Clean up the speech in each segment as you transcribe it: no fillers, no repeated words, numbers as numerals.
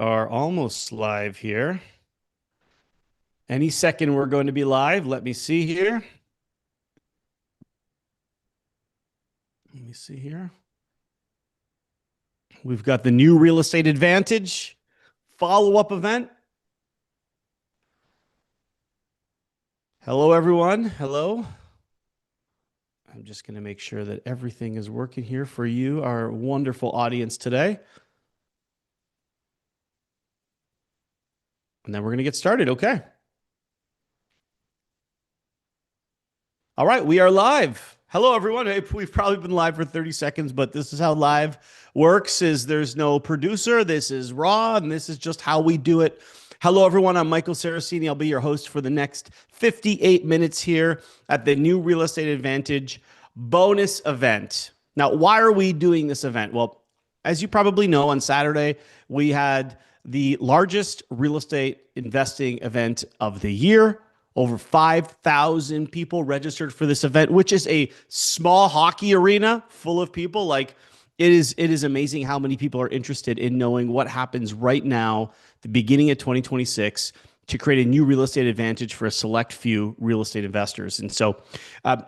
are almost live here. Any second we're going to be live. Let me see here. Let me see here. We've got the new Real Estate Advantage follow-up event. Hello, everyone. Hello. I'm just going to make sure that everything is working here for you, our wonderful audience today. And then we're going to get started. Okay. All right, we are live. Hello, everyone. Hey, we've probably been live for 30 seconds, but this is how live works. There's no producer. This is raw, and this is just how we do it. Hello, everyone. I'm Michael Saraceni. I'll be your host for the next 58 minutes here at the new Real Estate Advantage bonus event. Now, why are we doing this event? Well, as you probably know, on Saturday, we had the largest real estate investing event of the year. Over 5,000 people registered for this event, which is a small hockey arena full of people. Like it is amazing how many people are interested in knowing what happens right now, the beginning of 2026, to create a new real estate advantage for a select few real estate investors. And so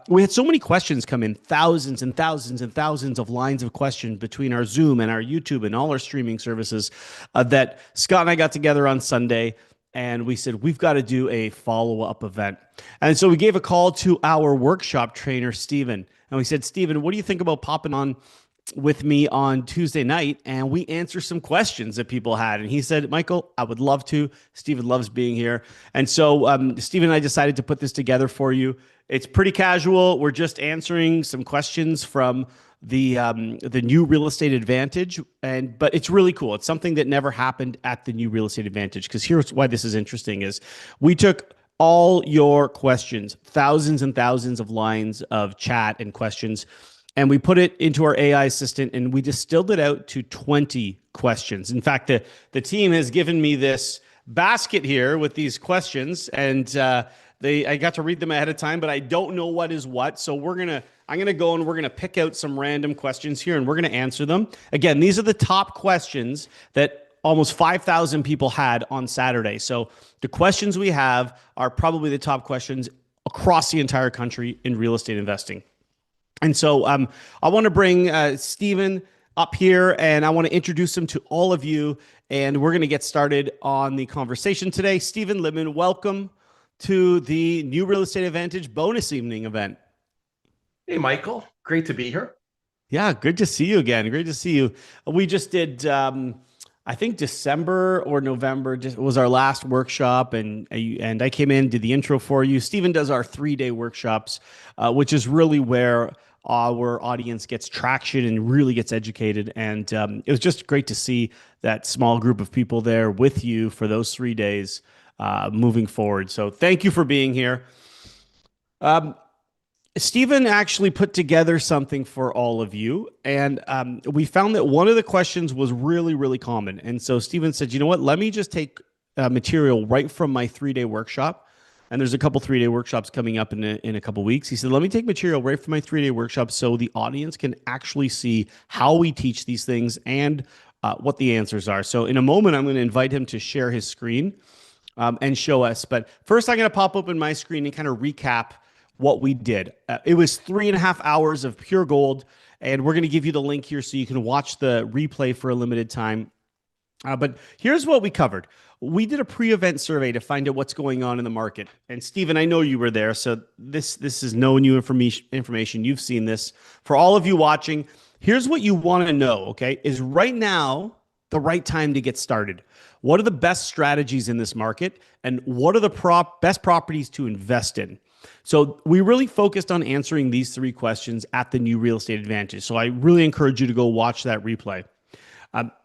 we had so many questions come in, thousands and thousands and thousands of lines of questions between our Zoom and our YouTube and all our streaming services that Scott and I got together on Sunday. And we said, we've got to do a follow-up event. And so we gave a call to our workshop trainer, Steven. And we said, Steven, what do you think about popping on with me on Tuesday night? And we answer some questions that people had. And he said, Michael, I would love to. Steven loves being here. And so Steven and I decided to put this together for you. It's pretty casual. We're just answering some questions from the new Real Estate Advantage, but it's really cool. It's something that never happened at the new Real Estate Advantage, because here's why this is interesting: is we took all your questions, thousands and thousands of lines of chat and questions, and we put it into our AI assistant, and we distilled it out to 20 questions. In fact, the team has given me this basket here with these questions, and I got to read them ahead of time, but I don't know what is what. So I'm gonna go and we're gonna pick out some random questions here, and we're gonna answer them. Again, these are the top questions that almost 5,000 people had on Saturday. So the questions we have are probably the top questions across the entire country in real estate investing. And so I want to bring Steven up here, and I want to introduce him to all of you. And we're going to get started on the conversation today. Steven Libman, welcome to the new Real Estate Advantage bonus evening event. Hey, Michael. Great to be here. Yeah, good to see you again. Great to see you. We just did, I think December or November was our last workshop, and I came in, did the intro for you. Steven does our 3-day workshops, which is really where our audience gets traction and really gets educated. And it was just great to see that small group of people there with you for those 3 days moving forward. So thank you for being here. Steven actually put together something for all of you, and we found that one of the questions was really, really common. And so Steven said, you know what, let me just take material right from my 3-day workshop. And there's a couple 3-day workshops coming up in a couple weeks. He said, let me take material right from my 3-day workshop so the audience can actually see how we teach these things and what the answers are. So in a moment, I'm going to invite him to share his screen and show us. But first, I'm going to pop open my screen and kind of recap what we did. It was 3.5 hours of pure gold, and we're going to give you the link here so you can watch the replay for a limited time. But here's what we covered. We did a pre-event survey to find out what's going on in the market. And Steven, I know you were there, so this is no new information. You've seen this. For all of you watching, here's what you want to know, okay, is right now the right time to get started? What are the best strategies in this market, and what are the best properties to invest in? So we really focused on answering these 3 questions at the new Real Estate Advantage. So I really encourage you to go watch that replay.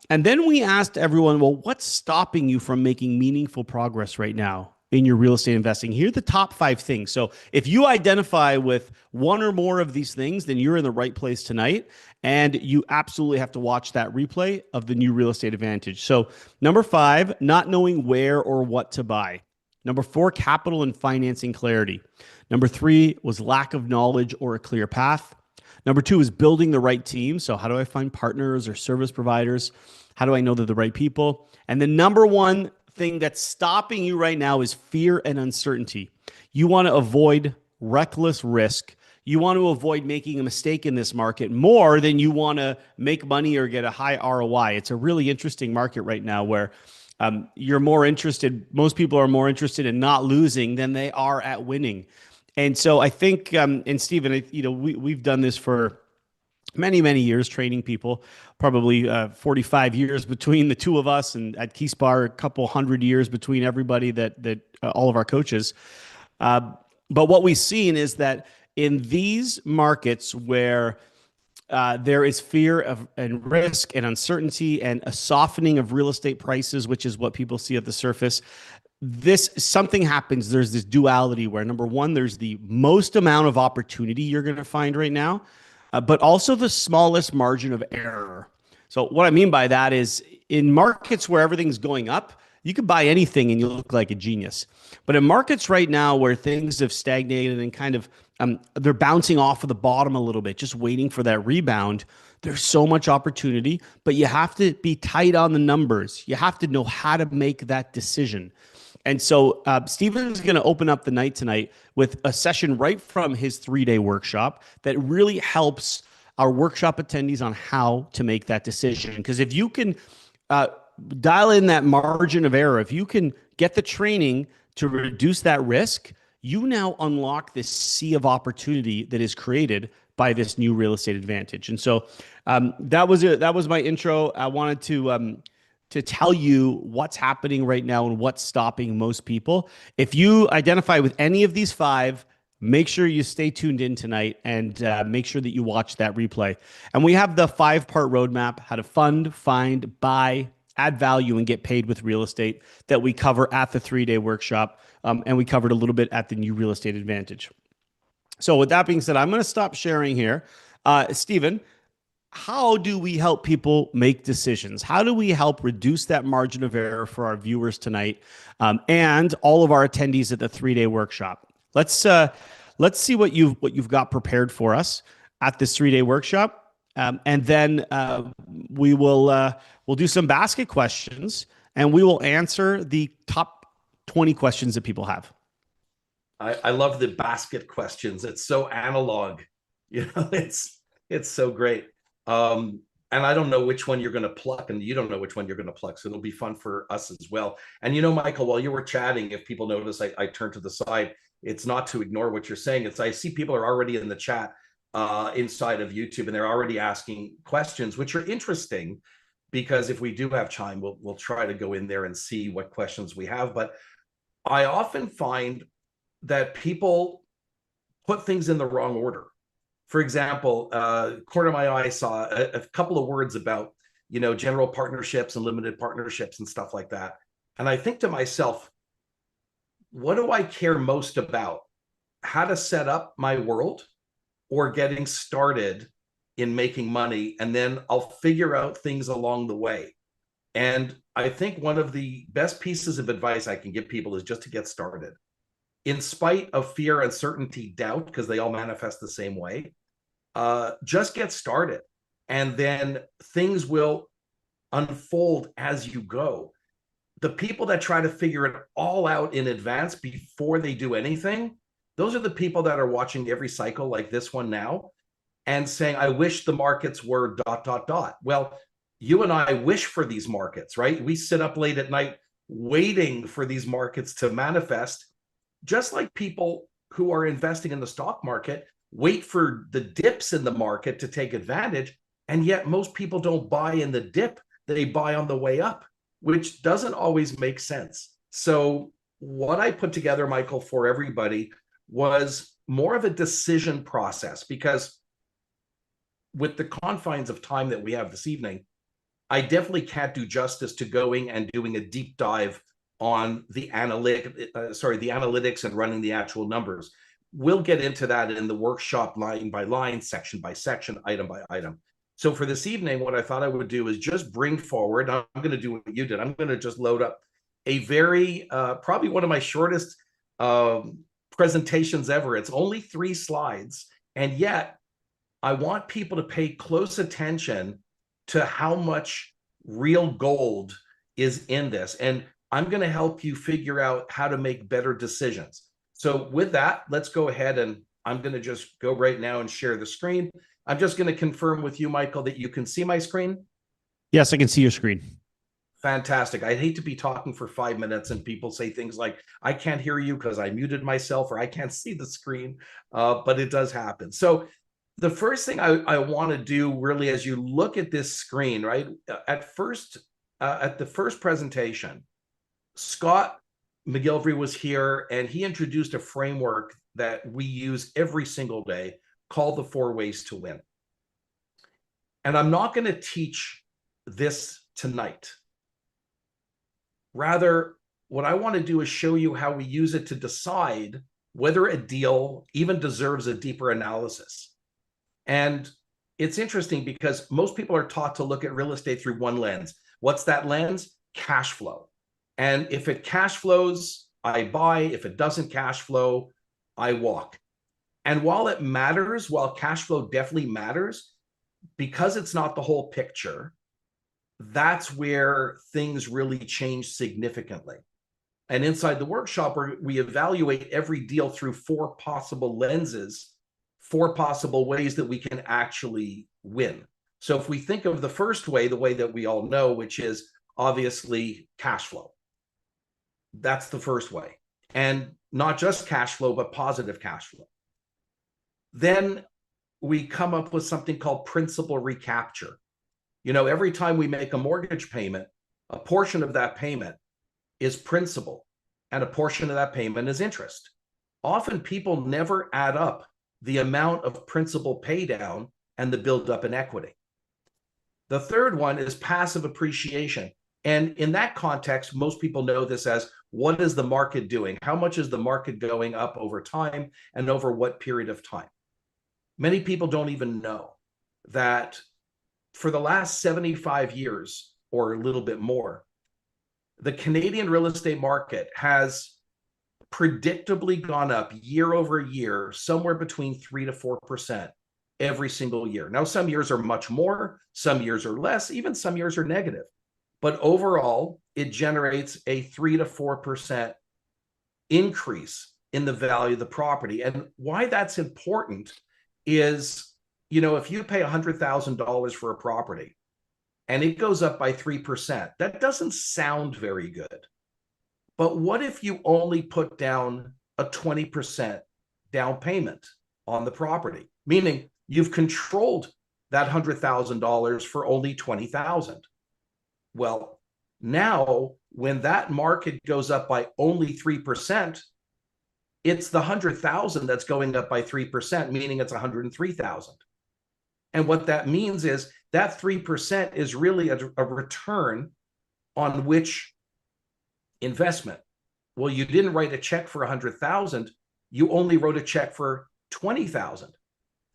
And then we asked everyone, well, what's stopping you from making meaningful progress right now in your real estate investing? Here are the top 5 things. So if you identify with one or more of these things, then you're in the right place tonight. And you absolutely have to watch that replay of the new Real Estate Advantage. So number 5, not knowing where or what to buy. Number 4, capital and financing clarity. Number 3 was lack of knowledge or a clear path. Number 2 is building the right team. So how do I find partners or service providers? How do I know they're the right people? And the number one thing that's stopping you right now is fear and uncertainty. You want to avoid reckless risk. You want to avoid making a mistake in this market more than you want to make money or get a high ROI. It's a really interesting market right now where you're more interested, most people are more interested in not losing than they are at winning. And so I think, and Stephen, we've done this for many, many years training people, probably 45 years between the two of us, and at Keyspire, a couple hundred years between everybody that all of our coaches. But what we've seen is that in these markets where there is fear of and risk and uncertainty and a softening of real estate prices, which is what people see at the surface, this something happens. There's this duality where, number one, there's the most amount of opportunity you're going to find right now, but also the smallest margin of error. So what I mean by that is, in markets where everything's going up, you could buy anything and you look like a genius. But in markets right now where things have stagnated and kind of they're bouncing off of the bottom a little bit, just waiting for that rebound, there's so much opportunity, but you have to be tight on the numbers. You have to know how to make that decision. And so Stephen's going to open up the night tonight with a session right from his 3-day workshop that really helps our workshop attendees on how to make that decision. Because if you can dial in that margin of error, if you can get the training to reduce that risk, you now unlock this sea of opportunity that is created by this new real estate advantage. And so that was my intro. I wanted to tell you what's happening right now and what's stopping most people. If you identify with any of these 5, make sure you stay tuned in tonight and make sure that you watch that replay. And we have the 5-part roadmap: how to fund, find, buy, add value, and get paid with real estate that we cover at the 3-day workshop. And we covered a little bit at the new real estate advantage. So with that being said, I'm going to stop sharing here. Stephen, how do we help people make decisions? How do we help reduce that margin of error for our viewers tonight and all of our attendees at the 3-day workshop? Let's see what you've got prepared for us at this 3-day workshop, and then we'll do some basket questions, and we will answer the top 20 questions that people have. I love the basket questions. It's so analog, it's so great. And I don't know which one you're going to pluck, and you don't know which one you're going to pluck. So it'll be fun for us as well. And Michael, while you were chatting, if people notice, I turned to the side. It's not to ignore what you're saying. It's I see people are already in the chat inside of YouTube, and they're already asking questions, which are interesting, because if we do have time, we'll try to go in there and see what questions we have. But I often find that people put things in the wrong order. For example, corner of my eye saw a couple of words about, general partnerships and limited partnerships and stuff like that. And I think to myself, what do I care most about? How to set up my world, or getting started in making money, and then I'll figure out things along the way. And I think one of the best pieces of advice I can give people is just to get started. In spite of fear, uncertainty, doubt, because they all manifest the same way, just get started. And then things will unfold as you go. The people that try to figure it all out in advance before they do anything, those are the people that are watching every cycle like this one now and saying, I wish the markets were ... Well, you and I wish for these markets, right? We sit up late at night waiting for these markets to manifest, just like people who are investing in the stock market wait for the dips in the market to take advantage. And yet most people don't buy in the dip, they buy on the way up, which doesn't always make sense. So what I put together, Michael, for everybody was more of a decision process, because with the confines of time that we have this evening, I definitely can't do justice to going and doing a deep dive on the analytics and running the actual numbers. We'll get into that in the workshop, line by line, section by section, item by item. So for this evening, what I thought I would do is just bring forward, I'm going to do what you did. I'm going to just load up a very, probably one of my shortest presentations ever. It's only 3 slides. And yet I want people to pay close attention to how much real gold is in this. And I'm going to help you figure out how to make better decisions. So with that, let's go ahead, and I'm going to just go right now and share the screen. I'm just going to confirm with you, Michael, that you can see my screen. Yes, I can see your screen. Fantastic. I hate to be talking for 5 minutes and people say things like, I can't hear you because I muted myself, or I can't see the screen, but it does happen. So the first thing I want to do really, as you look at this screen, right, at the first presentation, Scott McGilvery was here, and he introduced a framework that we use every single day called the 4 ways to win. And I'm not going to teach this tonight. Rather, what I want to do is show you how we use it to decide whether a deal even deserves a deeper analysis. And it's interesting because most people are taught to look at real estate through one lens. What's that lens? Cash flow. And if it cash flows, I buy. If it doesn't cash flow, I walk. And while it matters, while cash flow definitely matters, because it's not the whole picture, that's where things really change significantly. And inside the workshop, we evaluate every deal through 4 possible lenses, 4 possible ways that we can actually win. So if we think of the first way, the way that we all know, which is obviously cash flow. That's the first way. And not just cash flow, but positive cash flow. Then we come up with something called principal recapture. You know, every time we make a mortgage payment, a portion of that payment is principal, and a portion of that payment is interest. Often people never add up the amount of principal pay down and the buildup in equity. The third one is passive appreciation. And in that context, most people know this as, what is the market doing? How much is the market going up over time, and over what period of time? Many people don't even know that for the last 75 years or a little bit more, the Canadian real estate market has predictably gone up year over year, somewhere between 3 to 4% every single year. Now, some years are much more, some years are less, even some years are negative. But overall, it generates a 3 to 4% increase in the value of the property. And why that's important is, you know, if you pay $100,000 for a property and it goes up by 3%, that doesn't sound very good. But what if you only put down a 20% down payment on the property? Meaning you've controlled that $100,000 for only $20,000. Well, now when that market goes up by only 3%, it's the 100,000 that's going up by 3%, meaning it's 103,000. And what that means is that 3% is really a return on which investment. Well, you didn't write a check for 100,000, you only wrote a check for 20,000.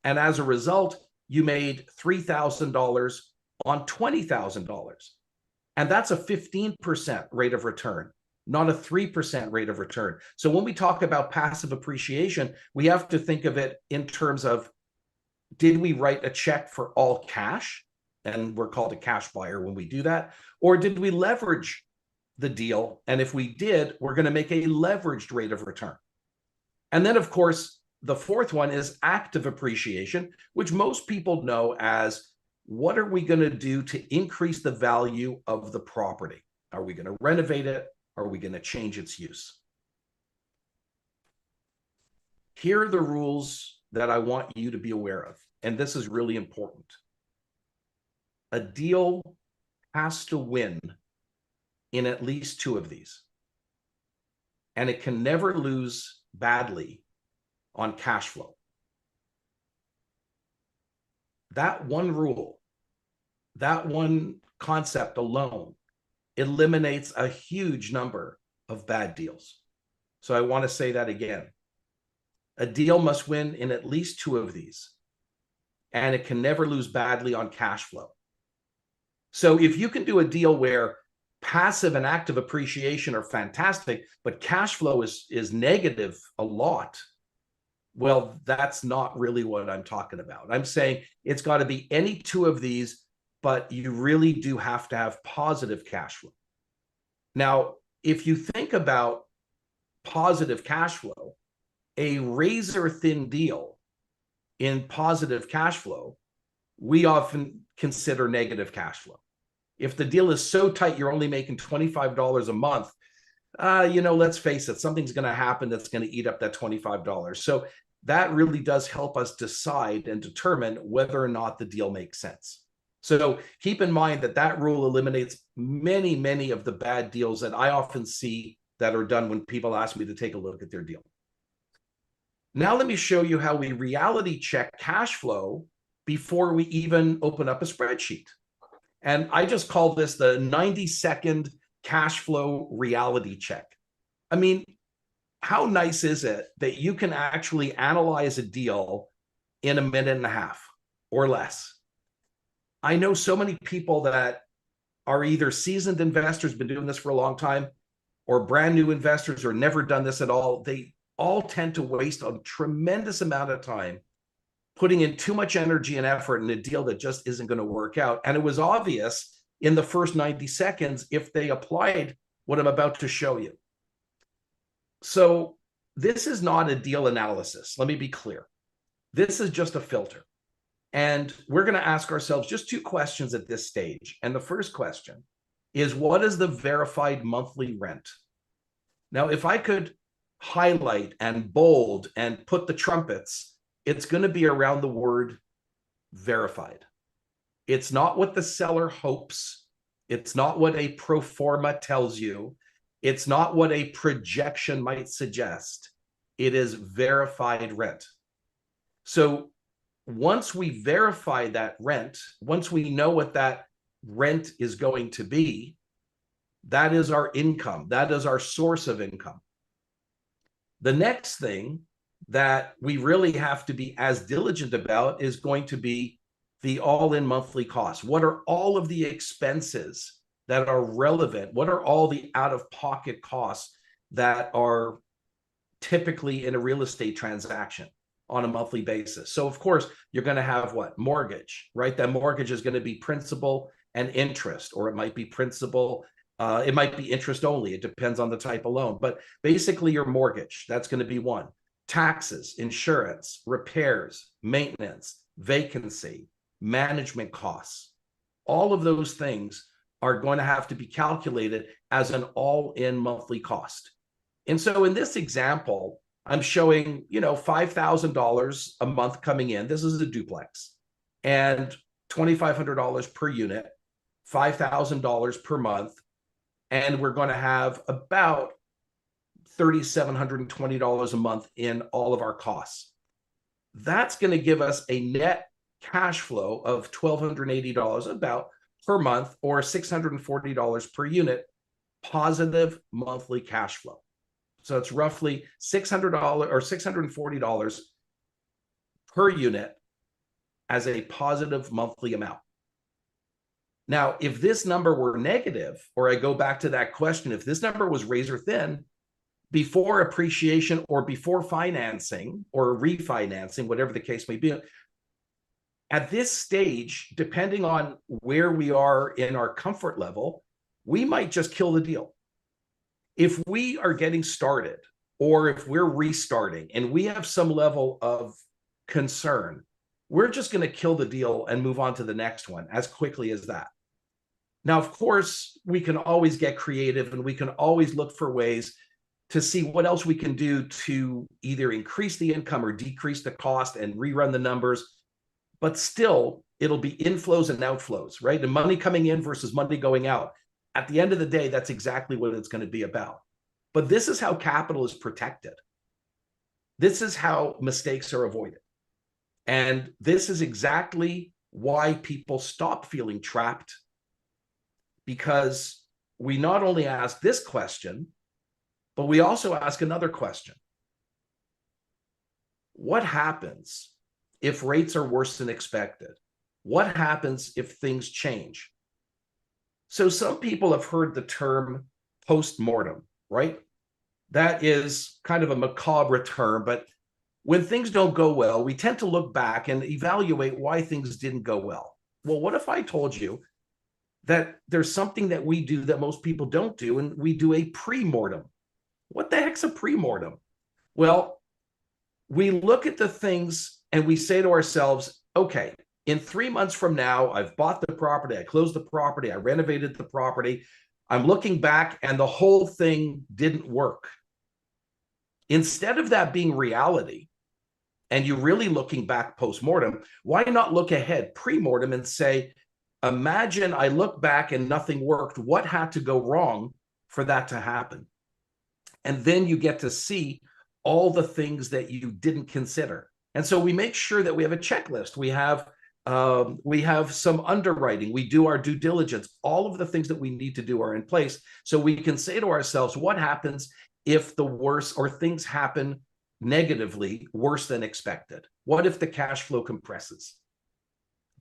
And as a result, you made $3,000 on $20,000. And that's a 15% rate of return, not a 3% rate of return. So when we talk about passive appreciation, we have to think of it in terms of, did we write a check for all cash? And we're called a cash buyer when we do that. Or did we leverage the deal? And if we did, we're going to make a leveraged rate of return. And then, of course, the fourth one is active appreciation, which most people know as, what are we going to do to increase the value of the property? Are we going to renovate it? Are we going to change its use? Here are the rules that I want you to be aware of, and this is really important. A deal has to win in at least 2 of these, and it can never lose badly on cash flow. That one rule, that one concept alone eliminates a huge number of bad deals. So I want to say that again. A deal must win in at least 2 of these, and it can never lose badly on cash flow. So if you can do a deal where passive and active appreciation are fantastic, but cash flow is negative a lot, well, that's not really what I'm talking about. I'm saying it's got to be any 2 of these but you really do have to have positive cash flow. Now, if you think about positive cash flow, a razor thin deal in positive cash flow, we often consider negative cash flow. If the deal is so tight, you're only making $25 a month, let's face it, something's going to happen that's going to eat up that $25. So that really does help us decide and determine whether or not the deal makes sense. So keep in mind that that rule eliminates many, many of the bad deals that I often see that are done when people ask me to take a look at their deal. Now let me show you how we reality check cash flow before we even open up a spreadsheet. And I just call this the 90-second cash flow reality check. I mean, how nice is it that you can actually analyze a deal in a minute and a half or less? I know so many people that are either seasoned investors, been doing this for a long time, or brand new investors or never done this at all. They all tend to waste a tremendous amount of time putting in too much energy and effort in a deal that just isn't going to work out. And it was obvious in the first 90 seconds if they applied what I'm about to show you. So this is not a deal analysis. Let me be clear. This is just a filter. And we're going to ask ourselves just two questions at this stage. And the first question is, what is the verified monthly rent? Now, if I could highlight and bold and put the trumpets, it's going to be around the word verified. It's not what the seller hopes. It's not what a pro forma tells you. It's not what a projection might suggest. It is verified rent. So once we verify that rent, once we know what that rent is going to be, that is our income. That is our source of income. The next thing that we really have to be as diligent about is going to be the all-in monthly cost. What are all of the expenses that are relevant? What are all the out-of-pocket costs that are typically in a real estate transaction on a monthly basis? So of course, you're going to have what? Mortgage, right? That mortgage is going to be principal and interest, or it might be principal. It might be interest only. It depends on the type of loan. But basically your mortgage, that's going to be one. Taxes, insurance, repairs, maintenance, vacancy, management costs. All of those things are going to have to be calculated as an all-in monthly cost. And so in this example, I'm showing, $5,000 a month coming in. This is a duplex, and $2,500 per unit, $5,000 per month. And we're going to have about $3,720 a month in all of our costs. That's going to give us a net cash flow of $1,280 about per month, or $640 per unit, positive monthly cash flow. So it's roughly $600 or $640 per unit as a positive monthly amount. Now, if this number were negative, or I go back to that question, if this number was razor thin, before appreciation or before financing or refinancing, whatever the case may be, at this stage, depending on where we are in our comfort level, we might just kill the deal. If we are getting started, or if we're restarting and we have some level of concern, we're just going to kill the deal and move on to the next one as quickly as that. Now, of course, we can always get creative, and we can always look for ways to see what else we can do to either increase the income or decrease the cost and rerun the numbers. But still, it'll be inflows and outflows, right? The money coming in versus money going out. At the end of the day, that's exactly what it's going to be about. But this is how capital is protected. This is how mistakes are avoided. And this is exactly why people stop feeling trapped, because we not only ask this question, but we also ask another question. What happens if rates are worse than expected? What happens if things change? So some people have heard the term post-mortem, right? That is kind of a macabre term, but when things don't go well, we tend to look back and evaluate why things didn't go well. Well, what if I told you that there's something that we do that most people don't do, and we do a pre-mortem? What the heck's a pre-mortem? Well, we look at the things and we say to ourselves, okay, in 3 months from now, I've bought the property, I closed the property, I renovated the property. I'm looking back and the whole thing didn't work. Instead of that being reality, and you really looking back post-mortem, why not look ahead pre-mortem and say, imagine I look back and nothing worked. What had to go wrong for that to happen? And then you get to see all the things that you didn't consider. And so we make sure that we have a checklist. We have some underwriting. We do our due diligence. All of the things that we need to do are in place. So we can say to ourselves, what happens if the worst or things happen negatively, worse than expected? What if the cash flow compresses?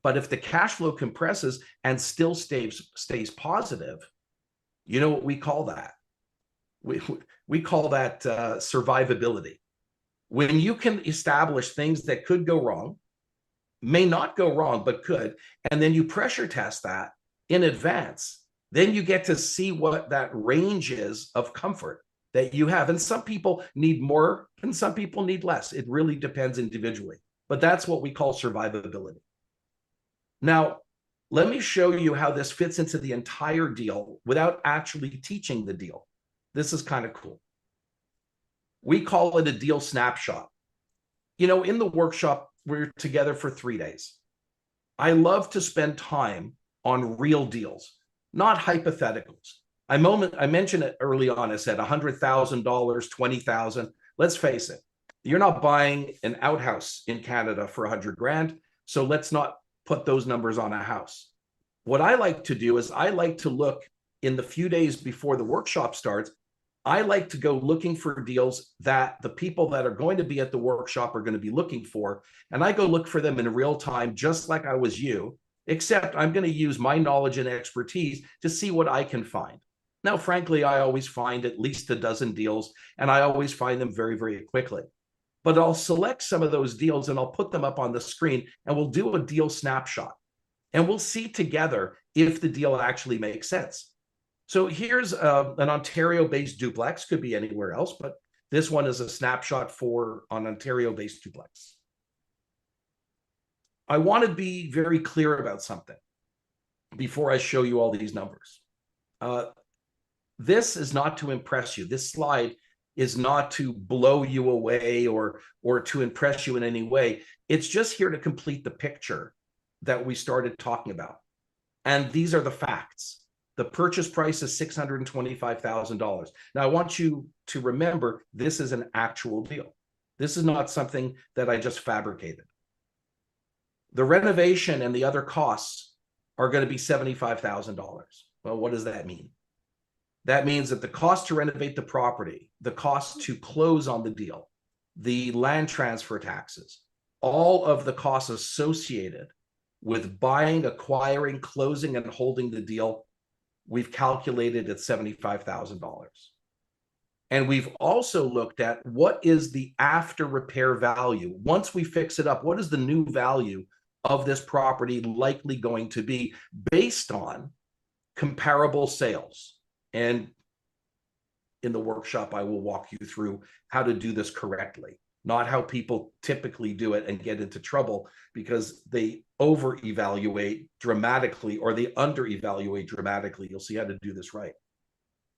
But if the cash flow compresses and still stays positive, you know what we call that? We call that survivability. When you can establish things that could go wrong, may not go wrong, but could, and then you pressure test that in advance, then you get to see what that range is of comfort that you have. And some people need more and some people need less. It really depends individually, but that's what we call survivability. Now, let me show you how this fits into the entire deal without actually teaching the deal. This is kind of cool. We call it a deal snapshot. You know, in the workshop, we're together for 3 days. I love to spend time on real deals, not hypotheticals. I mentioned it early on. I said $100,000, $20,000. Let's face it, you're not buying an outhouse in Canada for 100 grand. So let's not put those numbers on a house. What I like to do is I like to look in the few days before the workshop starts. I like to go looking for deals that the people that are going to be at the workshop are going to be looking for. And I go look for them in real time, just like I was you, except I'm going to use my knowledge and expertise to see what I can find. Now, frankly, I always find at least a dozen deals, and I always find them very, very quickly. But I'll select some of those deals and I'll put them up on the screen, and we'll do a deal snapshot. And we'll see together if the deal actually makes sense. So here's an Ontario-based duplex, could be anywhere else, but this one is a snapshot for an Ontario-based duplex. I want to be very clear about something before I show you all these numbers. This is not to impress you. This slide is not to blow you away or to impress you in any way. It's just here to complete the picture that we started talking about. And these are the facts. The purchase price is $625,000. Now, I want you to remember, this is an actual deal. This is not something that I just fabricated. The renovation and the other costs are going to be $75,000. Well, what does that mean? That means that the cost to renovate the property, the cost to close on the deal, the land transfer taxes, all of the costs associated with buying, acquiring, closing, and holding the deal, we've calculated at $75,000. And we've also looked at what is the after repair value. Once we fix it up, what is the new value of this property likely going to be based on comparable sales? And in the workshop, I will walk you through how to do this correctly, not how people typically do it and get into trouble because they over-evaluate dramatically or they under-evaluate dramatically. You'll see how to do this right.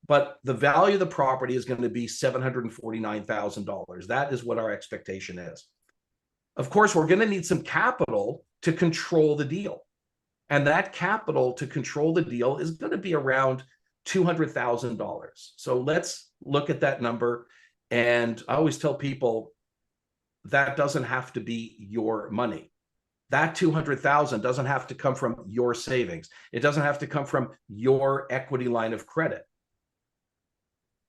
But the value of the property is going to be $749,000. That is what our expectation is. Of course, we're going to need some capital to control the deal. And that capital to control the deal is going to be around $200,000. So let's look at that number. And I always tell people that doesn't have to be your money. That $200,000 doesn't have to come from your savings. It doesn't have to come from your equity line of credit.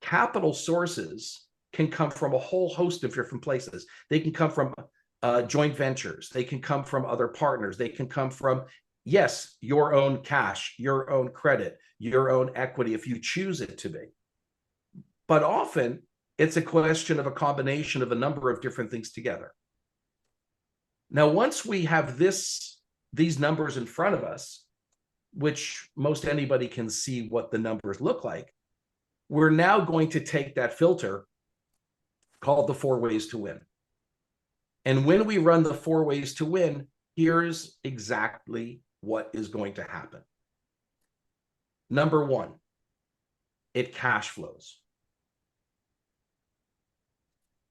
Capital sources can come from a whole host of different places. They can come from joint ventures. They can come from other partners. They can come from, yes, your own cash, your own credit, your own equity, if you choose it to be. But often it's a question of a combination of a number of different things together. Now, once we have this these numbers in front of us, which most anybody can see what the numbers look like, we're now going to take that filter called the 4 ways to win. And when we run the 4 ways to win, here's exactly what is going to happen. Number 1, it cash flows.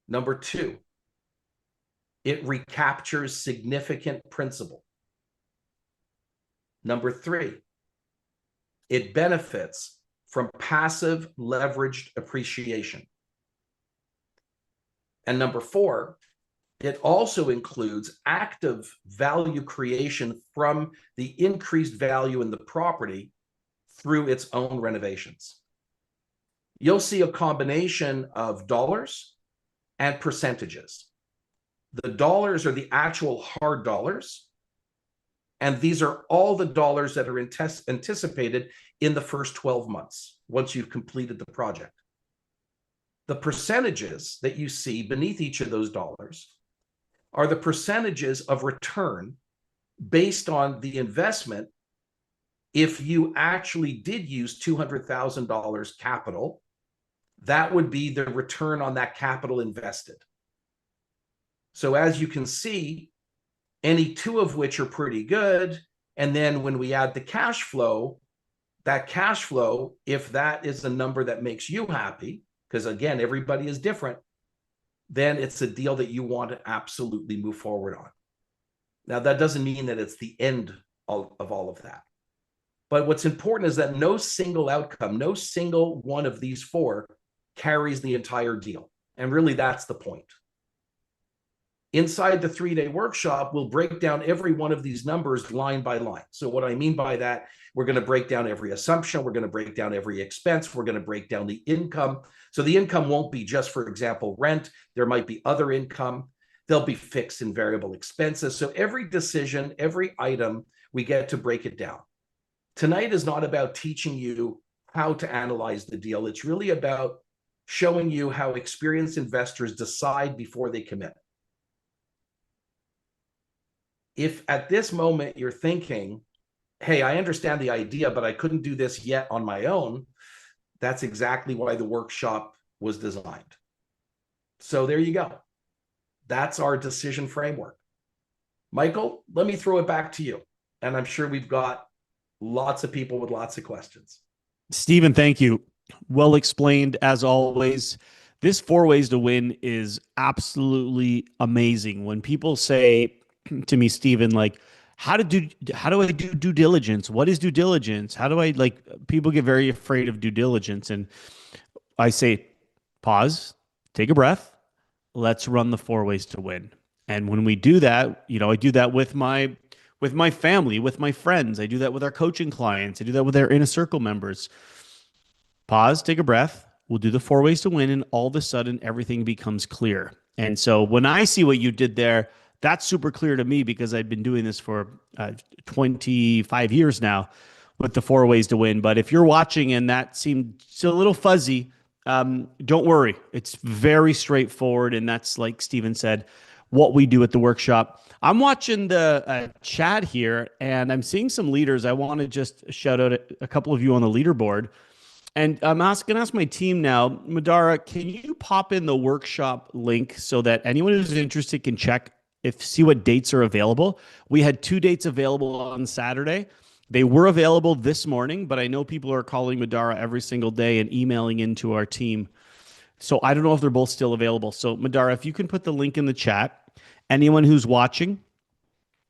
Number 2, it recaptures significant principal. Number 3, it benefits from passive leveraged appreciation. And number 4, it also includes active value creation from the increased value in the property through its own renovations. You'll see a combination of dollars and percentages. The dollars are the actual hard dollars, and these are all the dollars that are anticipated in the first 12 months once you've completed the project. The percentages that you see beneath each of those dollars are the percentages of return based on the investment if you actually did use $200,000 capital. That would be the return on that capital invested. So as you can see, any two of which are pretty good. And then when we add the cash flow, that cash flow, if that is a number that makes you happy, because again, everybody is different, then it's a deal that you want to absolutely move forward on. Now, that doesn't mean that it's the end of all of that. But what's important is that no single outcome, no single one of these 4 carries the entire deal. And really, that's the point. Inside the 3-day workshop, we'll break down every one of these numbers line by line. So what I mean by that, we're going to break down every assumption. We're going to break down every expense. We're going to break down the income. So the income won't be just, for example, rent. There might be other income. There'll be fixed and variable expenses. So every decision, every item, we get to break it down. Tonight is not about teaching you how to analyze the deal. It's really about showing you how experienced investors decide before they commit. If at this moment you're thinking, hey, I understand the idea, but I couldn't do this yet on my own, that's exactly why the workshop was designed. So there you go. That's our decision framework. Michael, let me throw it back to you. And I'm sure we've got lots of people with lots of questions. Stephen, thank you. Well explained as always. This 4 ways to win is absolutely amazing. When people say to me, Stephen, like, how do I do due diligence? What is due diligence? How do I, like, people get very afraid of due diligence. And I say, pause, take a breath. Let's run the 4 ways to win. And when we do that, I do that with my family, with my friends. I do that with our coaching clients. I do that with our inner circle members. Pause, take a breath. We'll do the 4 ways to win. And all of a sudden, everything becomes clear. And so when I see what you did there, that's super clear to me because I've been doing this for 25 years now with the 4 ways to win. But if you're watching and that seemed still a little fuzzy, don't worry. It's very straightforward. And that's, like Stephen said, what we do at the workshop. I'm watching the chat here and I'm seeing some leaders. I want to just shout out a couple of you on the leaderboard. And I'm going to ask my team now, Madara, can you pop in the workshop link so that anyone who's interested can see what dates are available? We had 2 dates available on Saturday. They were available this morning, but I know people are calling Madara every single day and emailing into our team. So I don't know if they're both still available. So Madara, if you can put the link in the chat, anyone who's watching,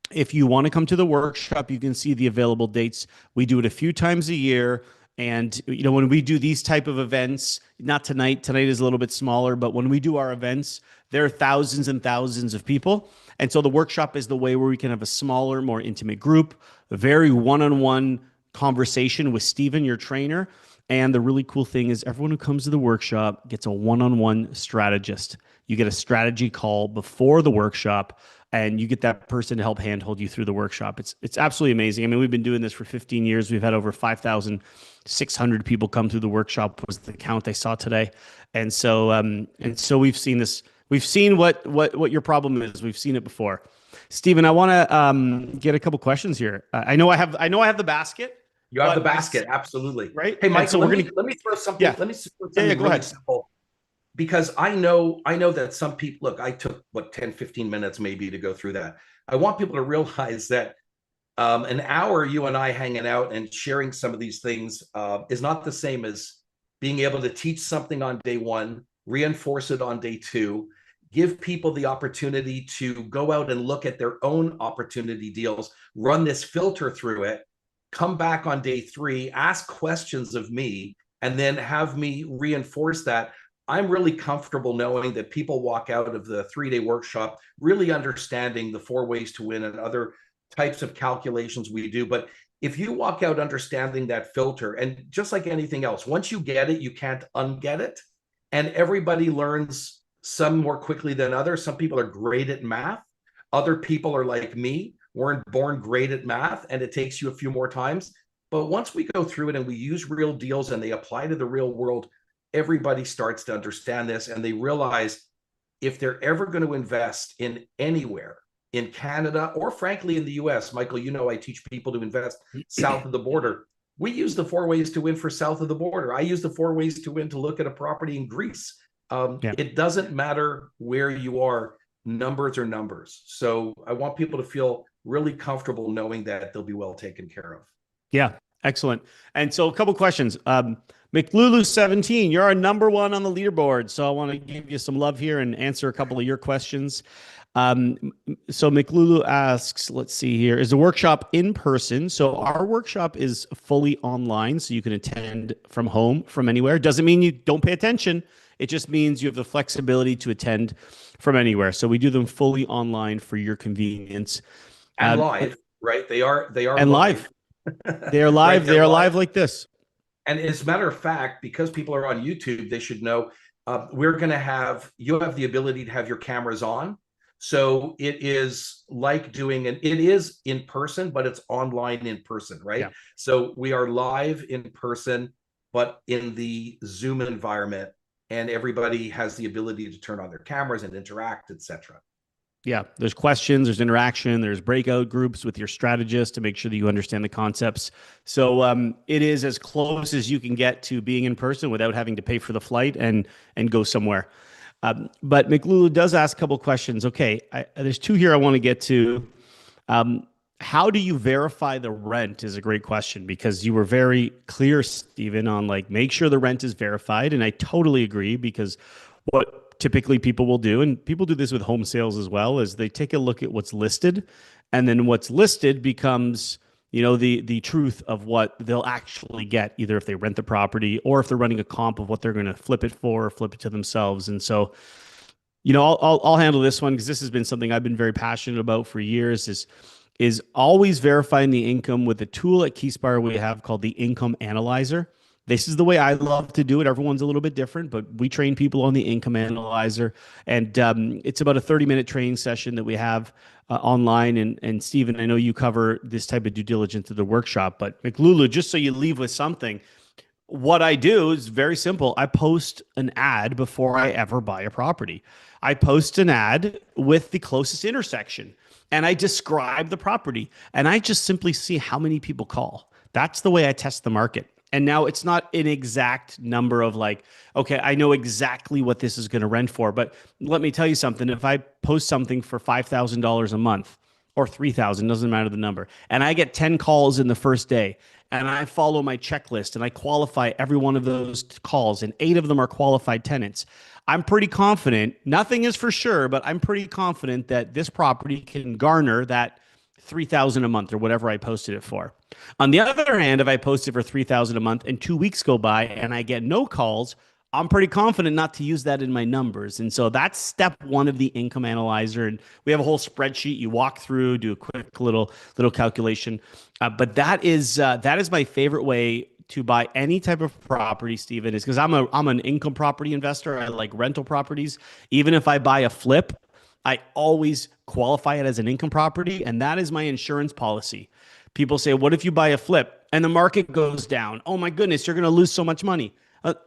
if you want to come to the workshop, you can see the available dates. We do it a few times a year. And, when we do these type of events, not tonight is a little bit smaller, but when we do our events, there are thousands and thousands of people. And so the workshop is the way where we can have a smaller, more intimate group, a very one-on-one conversation with Stephen, your trainer. And the really cool thing is everyone who comes to the workshop gets a one-on-one strategist. You get a strategy call before the workshop, and you get that person to help handhold you through the workshop. It's absolutely amazing. I mean, we've been doing this for 15 years. We've had over 5,600 people come through the workshop was the count I saw today. And so we've seen this. We've seen what your problem is. We've seen it before. Stephen, I want to get a couple questions here. I know I have the basket, You have the but basket, absolutely. right. Hey, And so Michael, we're gonna, let me throw something. yeah, Let me throw yeah, yeah. something Go really ahead. simple because I know that some people look. I took what 10, 15 minutes maybe to go through that. I want people to realize that an hour you and I hanging out and sharing some of these things is not the same as being able to teach something on day one, reinforce it on day two, give people the opportunity to go out and look at their own opportunity deals, run this filter through it, come back on day three, ask questions of me, and then have me reinforce that. I'm really comfortable knowing that people walk out of the 3-day workshop really understanding the 4 ways to win and other types of calculations we do. But if you walk out understanding that filter, and just like anything else, once you get it, you can't unget it. And everybody learns, some more quickly than others. Some people are great at math. Other people are like me, weren't born great at math, and it takes you a few more times. But once we go through it and we use real deals and they apply to the real world, everybody starts to understand this and they realize if they're ever going to invest in anywhere in Canada or frankly in the US, Michael, you know, I teach people to invest south of the border. We use the 4 ways to win for south of the border. I use the 4 ways to win to look at a property in Greece. Yeah. It doesn't matter where you are, numbers are numbers. So I want people to feel really comfortable knowing that they'll be well taken care of. Yeah. Excellent. And so a couple questions. McLulu17, you're our number one on the leaderboard. So I want to give you some love here and answer a couple of your questions. Um, so McLulu asks, let's see here, is the workshop in person? So our workshop is fully online, so you can attend from home, from anywhere. Doesn't mean you don't pay attention. It just means you have the flexibility to attend from anywhere. So we do them fully online for your convenience. And Um, live, right? They are and live, live. They are right? live. They They're are live. live like this. And as a matter of fact, because people are on YouTube, they should know we're going to have, you have the ability to have your cameras on. So it is like doing it is in person, but it's online in person, right? Yeah. So we are live in person, but in the Zoom environment, and everybody has the ability to turn on their cameras and interact, etc. Yeah, there's questions, there's interaction, there's breakout groups with your strategist to make sure that you understand the concepts. So it is as close as you can get to being in person without having to pay for the flight and go somewhere. But McLulu does ask a couple questions. Okay, there's two here I want to get to. How do you verify the rent is a great question because you were very clear, Stephen, on like make sure the rent is verified. And I totally agree because what typically people will do, and people do this with home sales as well, is they take a look at what's listed, and then what's listed becomes, you know, the truth of what they'll actually get, either if they rent the property or if they're running a comp of what they're going to flip it for or flip it to themselves. And so, you know, I'll handle this one because this has been something I've been very passionate about for years. Is always verifying the income with a tool at Keyspire we have called the Income Analyzer. This is the way I love to do it. Everyone's a little bit different, but we train people on the Income Analyzer. And it's about a 30-minute training session that we have online. And Stephen, I know you cover this type of due diligence at the workshop, but McLulu, just so you leave with something, what I do is very simple. I post an ad before I ever buy a property. I post an ad with the closest intersection and I describe the property and I just simply see how many people call. That's the way I test the market. And now it's not an exact number of like, okay, I know exactly what this is going to rent for. But let me tell you something. If I post something for $5,000 a month or 3,000, doesn't matter the number, and I get 10 calls in the first day, and I follow my checklist and I qualify every one of those calls, and 8 of them are qualified tenants, I'm pretty confident, nothing is for sure, but I'm pretty confident that this property can garner that 3,000 a month or whatever I posted it for. On the other hand, if I post it for 3,000 a month and 2 weeks go by and I get no calls, I'm pretty confident not to use that in my numbers. And so that's step one of the income analyzer. And we have a whole spreadsheet you walk through, do a quick little calculation. But that is my favorite way to buy any type of property, Stephen, is because I'm an income property investor. I like rental properties. Even if I buy a flip, I always qualify it as an income property, and that is my insurance policy. People say, what if you buy a flip and the market goes down? Oh my goodness, you're going to lose so much money.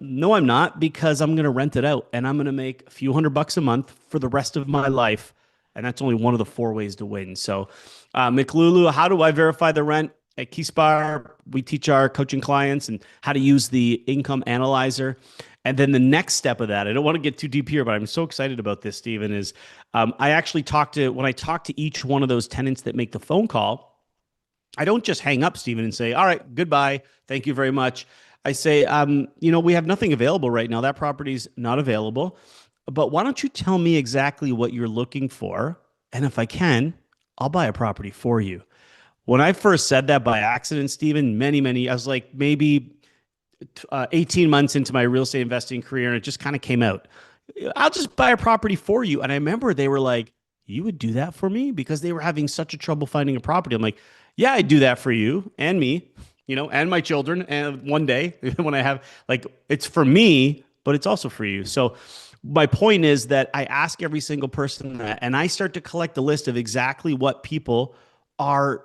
No, I'm not, because I'm going to rent it out and I'm going to make a few $100 a month for the rest of my life. And that's only one of the four ways to win. So, McLulu, how do I verify the rent? At Keyspire, we teach our coaching clients and how to use the income analyzer. And then the next step of that, I don't want to get too deep here, but I'm so excited about this, Stephen, is I actually when I talk to each one of those tenants that make the phone call, I don't just hang up, Stephen, and say, all right, goodbye. Thank you very much. I say, we have nothing available right now. That property's not available. But why don't you tell me exactly what you're looking for? And if I can, I'll buy a property for you. When I first said that by accident, Stephen, I was like maybe 18 months into my real estate investing career, and it just kind of came out. I'll just buy a property for you. And I remember they were like, you would do that for me? Because they were having such a trouble finding a property. I'm like, yeah, I'd do that for you and me, and my children. And one day when I have, like, it's for me, but it's also for you. So my point is that I ask every single person that, and I start to collect a list of exactly what people are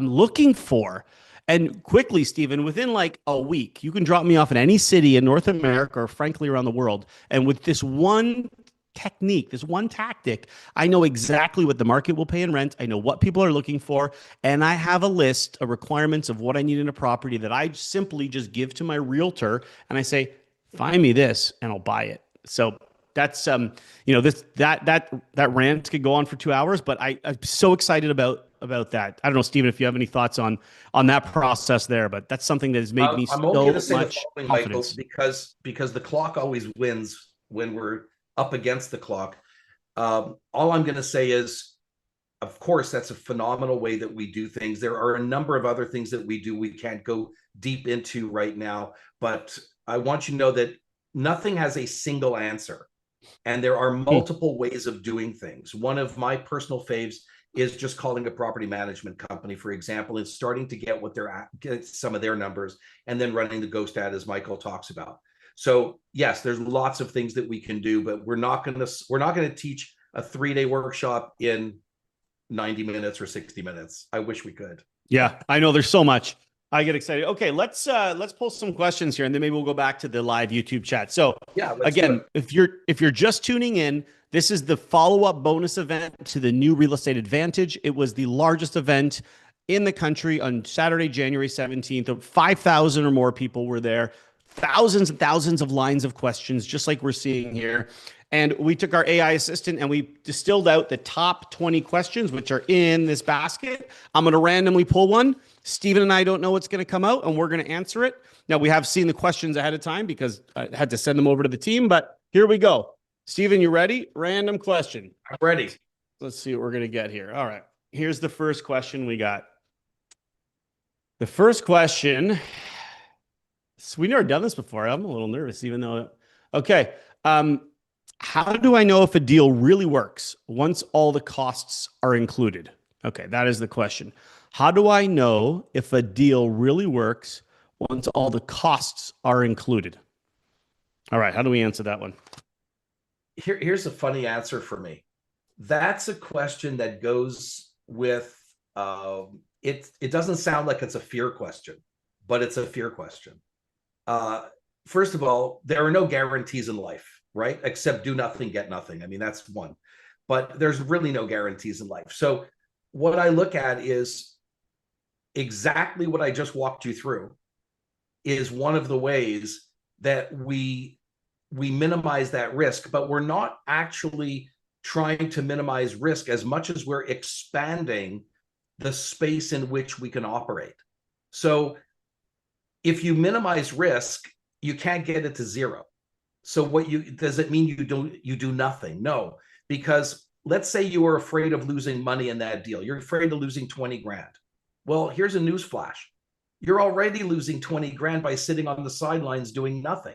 looking for. And quickly, Stephen, within like a week, you can drop me off in any city in North America or frankly around the world. And with this one technique, this one tactic, I know exactly what the market will pay in rent. I know what people are looking for. And I have a list of requirements of what I need in a property that I simply just give to my realtor. And I say, find me this and I'll buy it. So that's that rant could go on for 2 hours, but I'm so excited about that. I don't know, Stephen, if you have any thoughts on that process there, but that's something that has made me I'm only so going to say the much following, Michael, confidence. because the clock always wins when we're up against the clock. All I'm going to say is, of course, that's a phenomenal way that we do things. There are a number of other things that we do we can't go deep into right now, but I want you to know that nothing has a single answer. And there are multiple ways of doing things. One of my personal faves is just calling a property management company, for example, and starting to get get some of their numbers, and then running the ghost ad, as Michael talks about. So yes, there's lots of things that we can do, but we're not going to teach a 3-day workshop in 90 minutes or 60 minutes. I wish we could. Yeah, I know there's so much. I get excited. Okay, let's pull some questions here, and then maybe we'll go back to the live YouTube chat. So Yeah, again, if you're just tuning in, this is the follow-up bonus event to the new Real Estate Advantage. It was the largest event in the country on Saturday, January 17th. 5,000 or more people were there. Thousands and thousands of lines of questions, just like we're seeing here. And we took our AI assistant and we distilled out the top 20 questions, which are in this basket. I'm going to randomly pull one. Stephen and I don't know what's going to come out, and we're going to answer it. Now, we have seen the questions ahead of time because I had to send them over to the team, but here we go. Stephen, you ready? Random question. I'm ready. Let's see what we're going to get here. All right. Here's the first question we got. The first question, we've never done this before. I'm a little nervous, even though, okay. How do I know if a deal really works once all the costs are included? Okay, that is the question. How do I know if a deal really works once all the costs are included? All right, how do we answer that one? Here's a funny answer for me. That's a question that goes with it doesn't sound like it's a fear question, but it's a fear question. First of all, there are no guarantees in life, right? Except do nothing, get nothing. I mean, that's one. But there's really no guarantees in life. So what I look at is exactly what I just walked you through is one of the ways that we minimize that risk, but we're not actually trying to minimize risk as much as we're expanding the space in which we can operate. So if you minimize risk, you can't get it to zero. So does it mean you do nothing? No, because let's say you were afraid of losing money in that deal. You're afraid of losing 20 grand. Well, here's a news flash. You're already losing 20 grand by sitting on the sidelines doing nothing.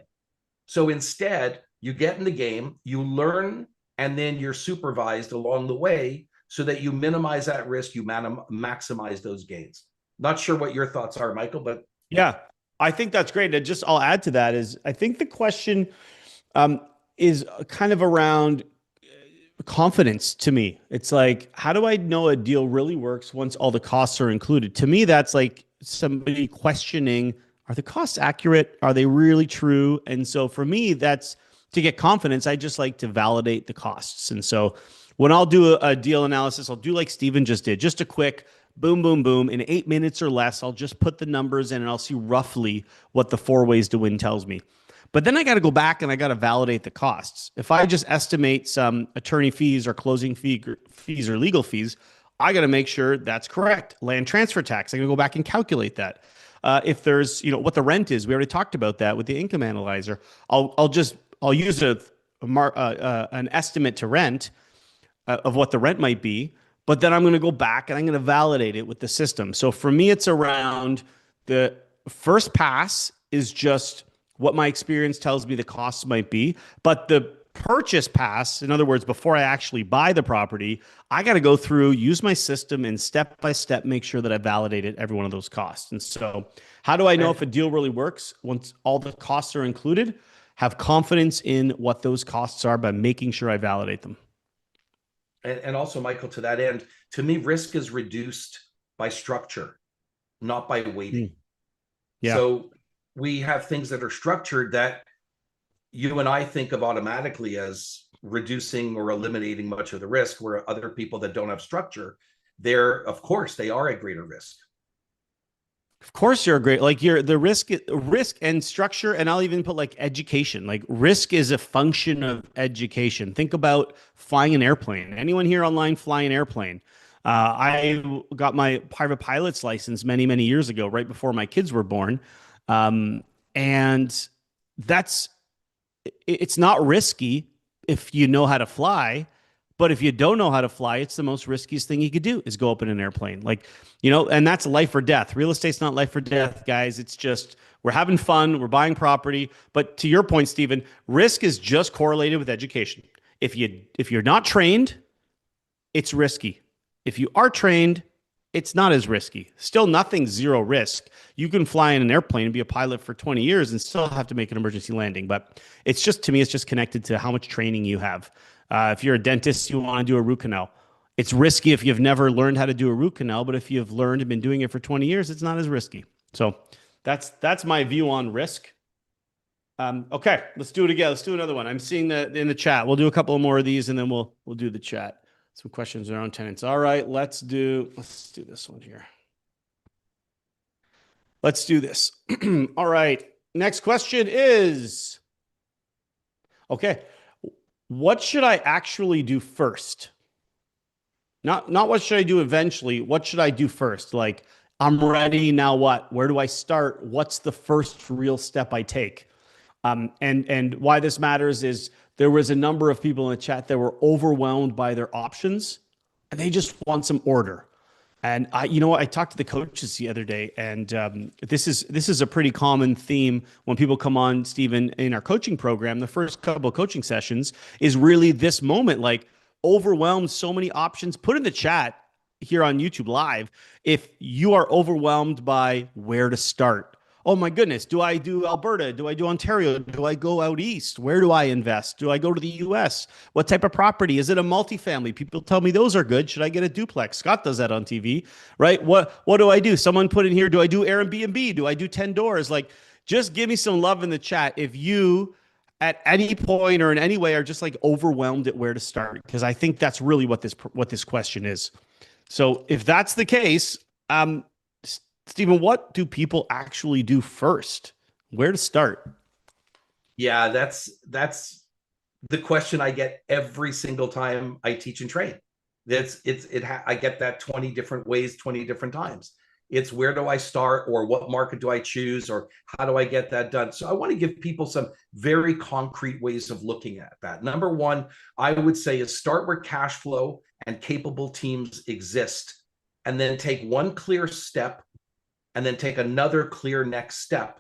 So instead, you get in the game, you learn, and then you're supervised along the way so that you minimize that risk, you maximize those gains. Not sure what your thoughts are, Michael, but yeah, I think that's great. I'll add to that is I think the question is kind of around confidence to me. It's like, how do I know a deal really works once all the costs are included? To me, that's like somebody questioning, are the costs accurate? Are they really true? And so for me, that's to get confidence. I just like to validate the costs. And so When I'll do a deal analysis, I'll do like Steven just did, just a quick boom, boom, boom. In 8 minutes or less, I'll just put the numbers in and I'll see roughly what the four ways to win tells me. But then I got to go back and I got to validate the costs. If I just estimate some attorney fees or closing fees or legal fees, I got to make sure that's correct. Land transfer tax, I got to go back and calculate that. If there's, what the rent is, we already talked about that with the income analyzer. I'll use an estimate to rent of what the rent might be, but then I'm going to go back and I'm going to validate it with the system. So for me, it's around the first pass is just what my experience tells me the costs might be, but the purchase pass, in other words, before I actually buy the property, I got to go through, use my system and step by step, make sure that I validated every one of those costs. And so how do I know if a deal really works? Once all the costs are included, have confidence in what those costs are by making sure I validate them. And also, Michael, to that end, to me, risk is reduced by structure, not by weighting. Yeah. So we have things that are structured that you and I think of automatically as reducing or eliminating much of the risk, where other people that don't have structure, of course, they are at greater risk. Of course, you're great. Like the risk and structure, and I'll even put like education. Like risk is a function of education. Think about flying an airplane. Anyone here online fly an airplane? I got my private pilot's license many, many years ago, right before my kids were born, and it's not risky if you know how to fly. But if you don't know how to fly, it's the most riskiest thing you could do is go up in an airplane. Like, and that's life or death. Real estate's not life or death, guys. It's just, we're having fun. We're buying property. But to your point, Stephen, risk is just correlated with education. If you're not trained, it's risky. If you are trained, it's not as risky. Still nothing zero risk. You can fly in an airplane and be a pilot for 20 years and still have to make an emergency landing. But it's just, to me, it's just connected to how much training you have. If you're a dentist, you want to do a root canal. It's risky if you've never learned how to do a root canal, but if you've learned and been doing it for 20 years, it's not as risky. So that's my view on risk. Okay, let's do it again. Let's do another one. I'm seeing that in the chat. We'll do a couple more of these and then we'll do the chat. Some questions around tenants. All right, let's do this one here. Let's do this. All right. Next question is, okay, what should I actually do first? Not what should I do eventually? What should I do first? Like, I'm ready, now what? Where do I start? What's the first real step I take? And why this matters is there was a number of people in the chat that were overwhelmed by their options and they just want some order. And I talked to the coaches the other day, and this is a pretty common theme when people come on, Stephen, in our coaching program. The first couple of coaching sessions is really this moment, like overwhelmed, so many options. Put in the chat here on YouTube Live if you are overwhelmed by where to start. Oh my goodness, do I do Alberta? Do I do Ontario? Do I go out east? Where do I invest? Do I go to the US? What type of property? Is it a multifamily? People tell me those are good. Should I get a duplex? Scott does that on TV, right? What do I do? Someone put in here, do I do Airbnb? Do I do 10 doors? Like, just give me some love in the chat if you at any point or in any way are just like overwhelmed at where to start, because I think that's really what this question is. So if that's the case, Stephen, what do people actually do first? Where to start? Yeah, that's the question I get every single time I teach and train. I get that 20 different ways, 20 different times. It's where do I start, or what market do I choose, or how do I get that done? So I want to give people some very concrete ways of looking at that. Number one, I would say, is start where cash flow and capable teams exist, and then take one clear step and then take another clear next step,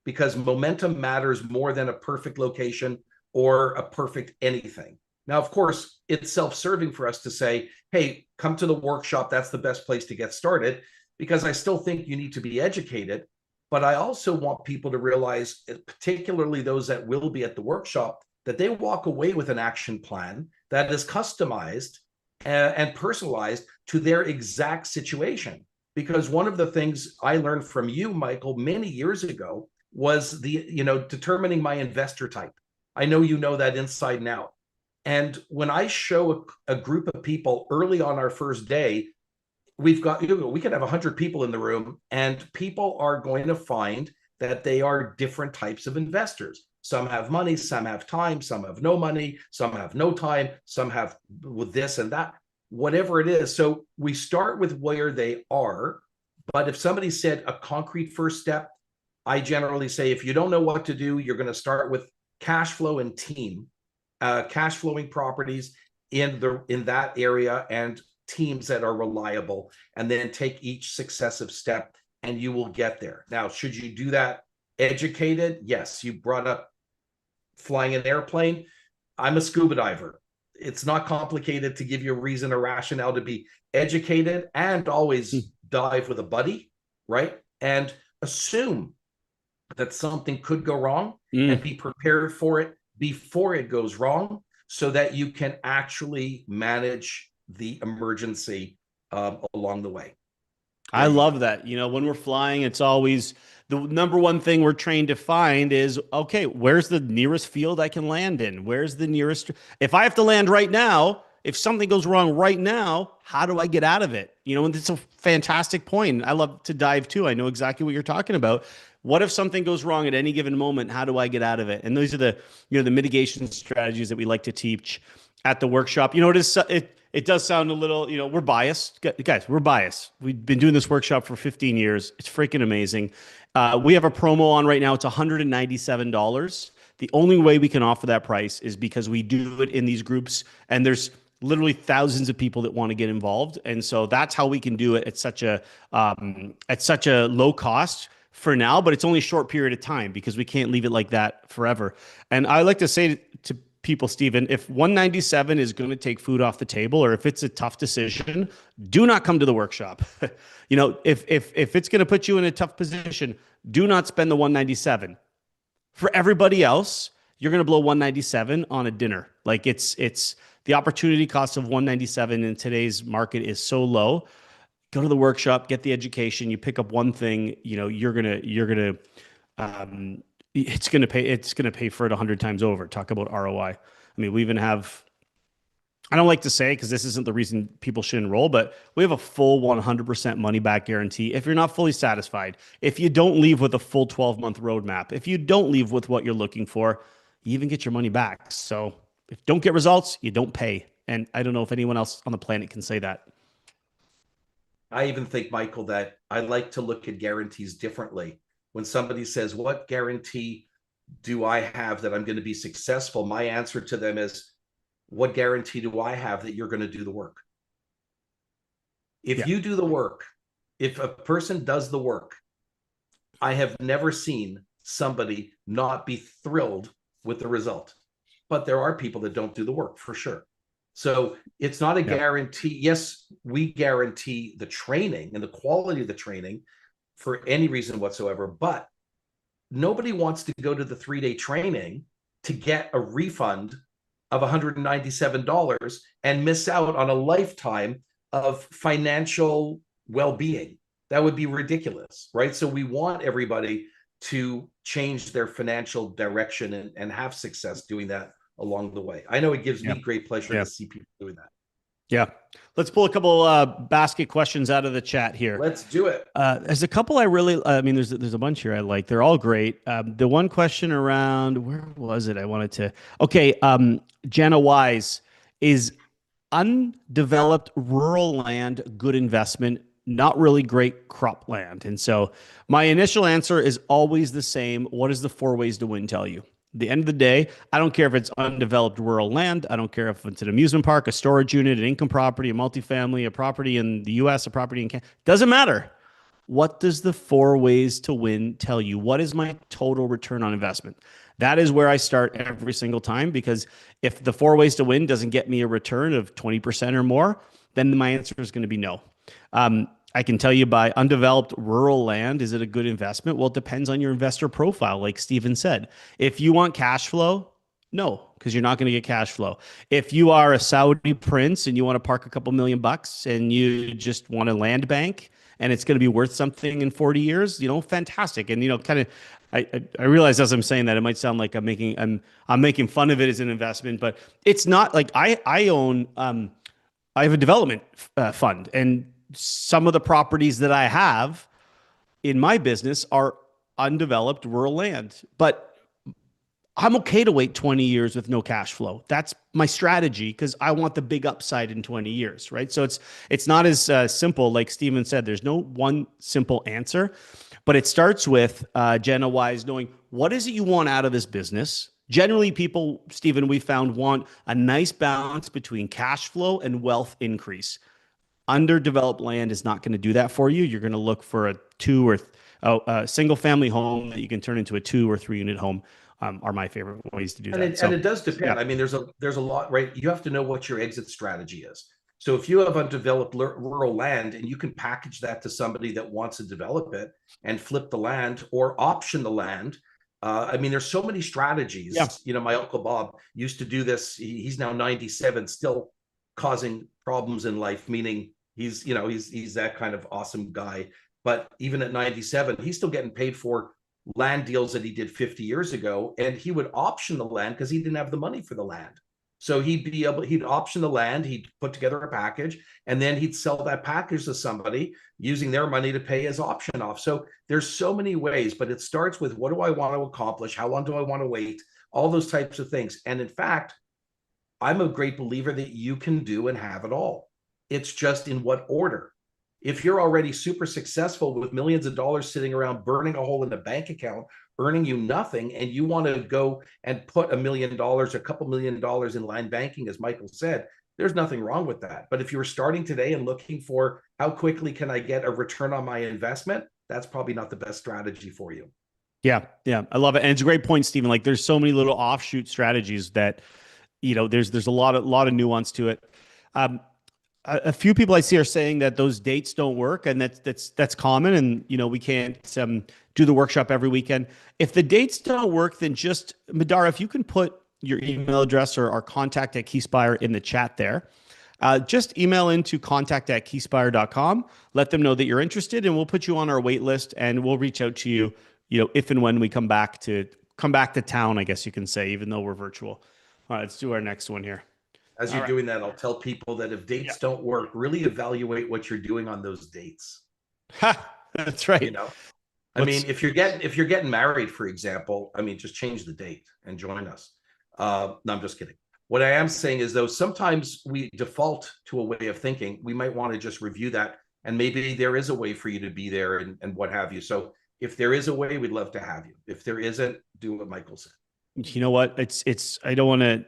because momentum matters more than a perfect location or a perfect anything. Now, of course, it's self-serving for us to say, hey, come to the workshop. That's the best place to get started, because I still think you need to be educated. But I also want people to realize, particularly those that will be at the workshop, that they walk away with an action plan that is customized and personalized to their exact situation. Because one of the things I learned from you, Michael, many years ago was determining my investor type. I know you know that inside and out. And when I show a group of people early on our first day, we've got, we could have 100 people in the room, and people are going to find that they are different types of investors. Some have money, some have time, some have no money, some have no time, some have with this and that, whatever it is. So we start with where they are. But if somebody said a concrete first step, I generally say, if you don't know what to do, you're going to start with cash flow and team, cash flowing properties in that area, and teams that are reliable, and then take each successive step and you will get there. Now, should you do that educated? Yes. You brought up flying an airplane. I'm a scuba diver. It's not complicated to give you a reason or rationale to be educated, and always dive with a buddy, right? And assume that something could go wrong and be prepared for it before it goes wrong, so that you can actually manage the emergency along the way. I love that. You know, when we're flying, it's always the number one thing we're trained to find is, okay, where's the nearest field I can land in? Where's the nearest? If I have to land right now, if something goes wrong right now, how do I get out of it? You know, and it's a fantastic point. I love to dive too. I know exactly what you're talking about. What if something goes wrong at any given moment? How do I get out of it? And those are the, you know, the mitigation strategies that we like to teach at the workshop. You know, it does sound a little, you know, we're biased. Guys, we're biased. We've been doing this workshop for 15 years. It's freaking amazing. We have a promo on right now. It's $197. The only way we can offer that price is because we do it in these groups, and there's literally thousands of people that want to get involved. And so that's how we can do it at such a low cost for now, but it's only a short period of time because we can't leave it like that forever. And I like to say to people, Stephen, if 197 is going to take food off the table, or if it's a tough decision, do not come to the workshop. You know, if it's going to put you in a tough position, do not spend the 197. For everybody else, you're going to blow 197 on a dinner. Like it's the opportunity cost of 197 in today's market is so low. Go to the workshop, get the education. You pick up one thing, you know, it's going to pay for it 100 times over. Talk about ROI. I mean, we even have, I don't like to say, because this isn't the reason people should enroll, but we have a full 100% money back guarantee. If you're not fully satisfied, if you don't leave with a full 12-month roadmap, if you don't leave with what you're looking for, you even get your money back. So if you don't get results, you don't pay. And I don't know if anyone else on the planet can say that. I even think, Michael, that I like to look at guarantees differently. When somebody says, what guarantee do I have that I'm going to be successful? My answer to them is, what guarantee do I have that you're going to do the work? If you do the work, if a person does the work, I have never seen somebody not be thrilled with the result. But there are people that don't do the work, for sure. So it's not a guarantee. Yes, we guarantee the training and the quality of the training for any reason whatsoever, but nobody wants to go to the 3-day training to get a refund of $197 and miss out on a lifetime of financial well-being. That would be ridiculous, right? So we want everybody to change their financial direction and have success doing that along the way. I know it gives me great pleasure to see people doing that. Yeah. Let's pull a couple basket questions out of the chat here. Let's do it. There's a couple I mean, there's a bunch here I like. They're all great. The one question around, where was it? I wanted to, okay. Jana Wise, is undeveloped rural land good investment? Not really great crop land. And so my initial answer is always the same. What does the 4 ways to win tell you? At the end of the day, I don't care if it's undeveloped rural land. I don't care if it's an amusement park, a storage unit, an income property, a multifamily, a property in the US, a property in Canada. Doesn't matter. What does the 4 ways to win tell you? What is my total return on investment? That is where I start every single time, because if the 4 ways to win doesn't get me a return of 20% or more, then my answer is going to be no. I can tell you, by undeveloped rural land, is it a good investment? Well, it depends on your investor profile, like Steven said. If you want cash flow, no, because you're not going to get cash flow. If you are a Saudi prince and you want to park a couple $1,000,000 and you just want a land bank and it's going to be worth something in 40 years, you know, fantastic. And, you know, kind of, I realize as I'm saying that it might sound like I'm making fun of it as an investment, but it's not. Like I own I have a development fund, and some of the properties that I have in my business are undeveloped rural land. But I'm okay to wait 20 years with no cash flow. That's my strategy because I want the big upside in 20 years, right? So it's not as simple, like Steven said. There's no one simple answer, but it starts with Jenna Wise knowing what is it you want out of this business. Generally, people, Stephen, we found want a nice balance between cash flow and wealth increase. Underdeveloped land is not going to do that for you. You're going to look for a a single family home that you can turn into a 2 or 3 unit home. Are my favorite ways to do And that. it and So, it does depend. yeah, I mean, there's a lot, right? You have to know what your exit strategy is. So if you have undeveloped rural land and you can package that to somebody that wants to develop it and flip the land or option the land, I mean, there's so many yeah, strategies. You know, my uncle Bob used to do this. He's now 97, still causing problems in life, meaning he's that kind of awesome guy. But even at 97, he's still getting paid for land deals that he did 50 years ago, and he would option the land because he didn't have the money for the land. So he'd option the land, he'd put together a package, and then he'd sell that package to somebody using their money to pay his option off. So there's so many ways, but it starts with, what do I want to accomplish? How long do I want to wait? All those types of things. And in fact, I'm a great believer that you can do and have it all. It's just in what order. If you're already super successful with millions of dollars sitting around burning a hole in the bank account, earning you nothing, and you want to go and put $1 million, a couple $1 million in line banking, as Michael said, there's nothing wrong with that. But if you were starting today and looking for how quickly can I get a return on my investment, that's probably not the best strategy for you. yeah, yeah. I love it, and it's a great point, Stephen. Like, there's so many little offshoot strategies that there's a lot of nuance to it. Um, a few people I see are saying that those dates don't work, and that's common. And we can't do the workshop every weekend. If the dates don't work, then just Madara, if you can put your email address or our contact at Keyspire in the chat there. Just email into contact@keyspire.com. Let them know that you're interested, and we'll put you on our wait list, and we'll reach out to you, if and when we come back to town, I guess you can say, even though we're virtual. All right, let's do our next one here. As All you're right. doing that, I'll tell people that if Yeah. dates don't work, really evaluate what you're doing on those dates. Ha, that's You right. know, I mean, What's if you're getting married, for example, I mean, just change the date and join us. No, I'm just kidding. What I am saying is, though, sometimes we default to a way of thinking. We might want to just review that, and maybe there is a way for you to be there and what have you. So if there is a way, we'd love to have you. If there isn't, do what Michael said. you know what? It's I don't want to.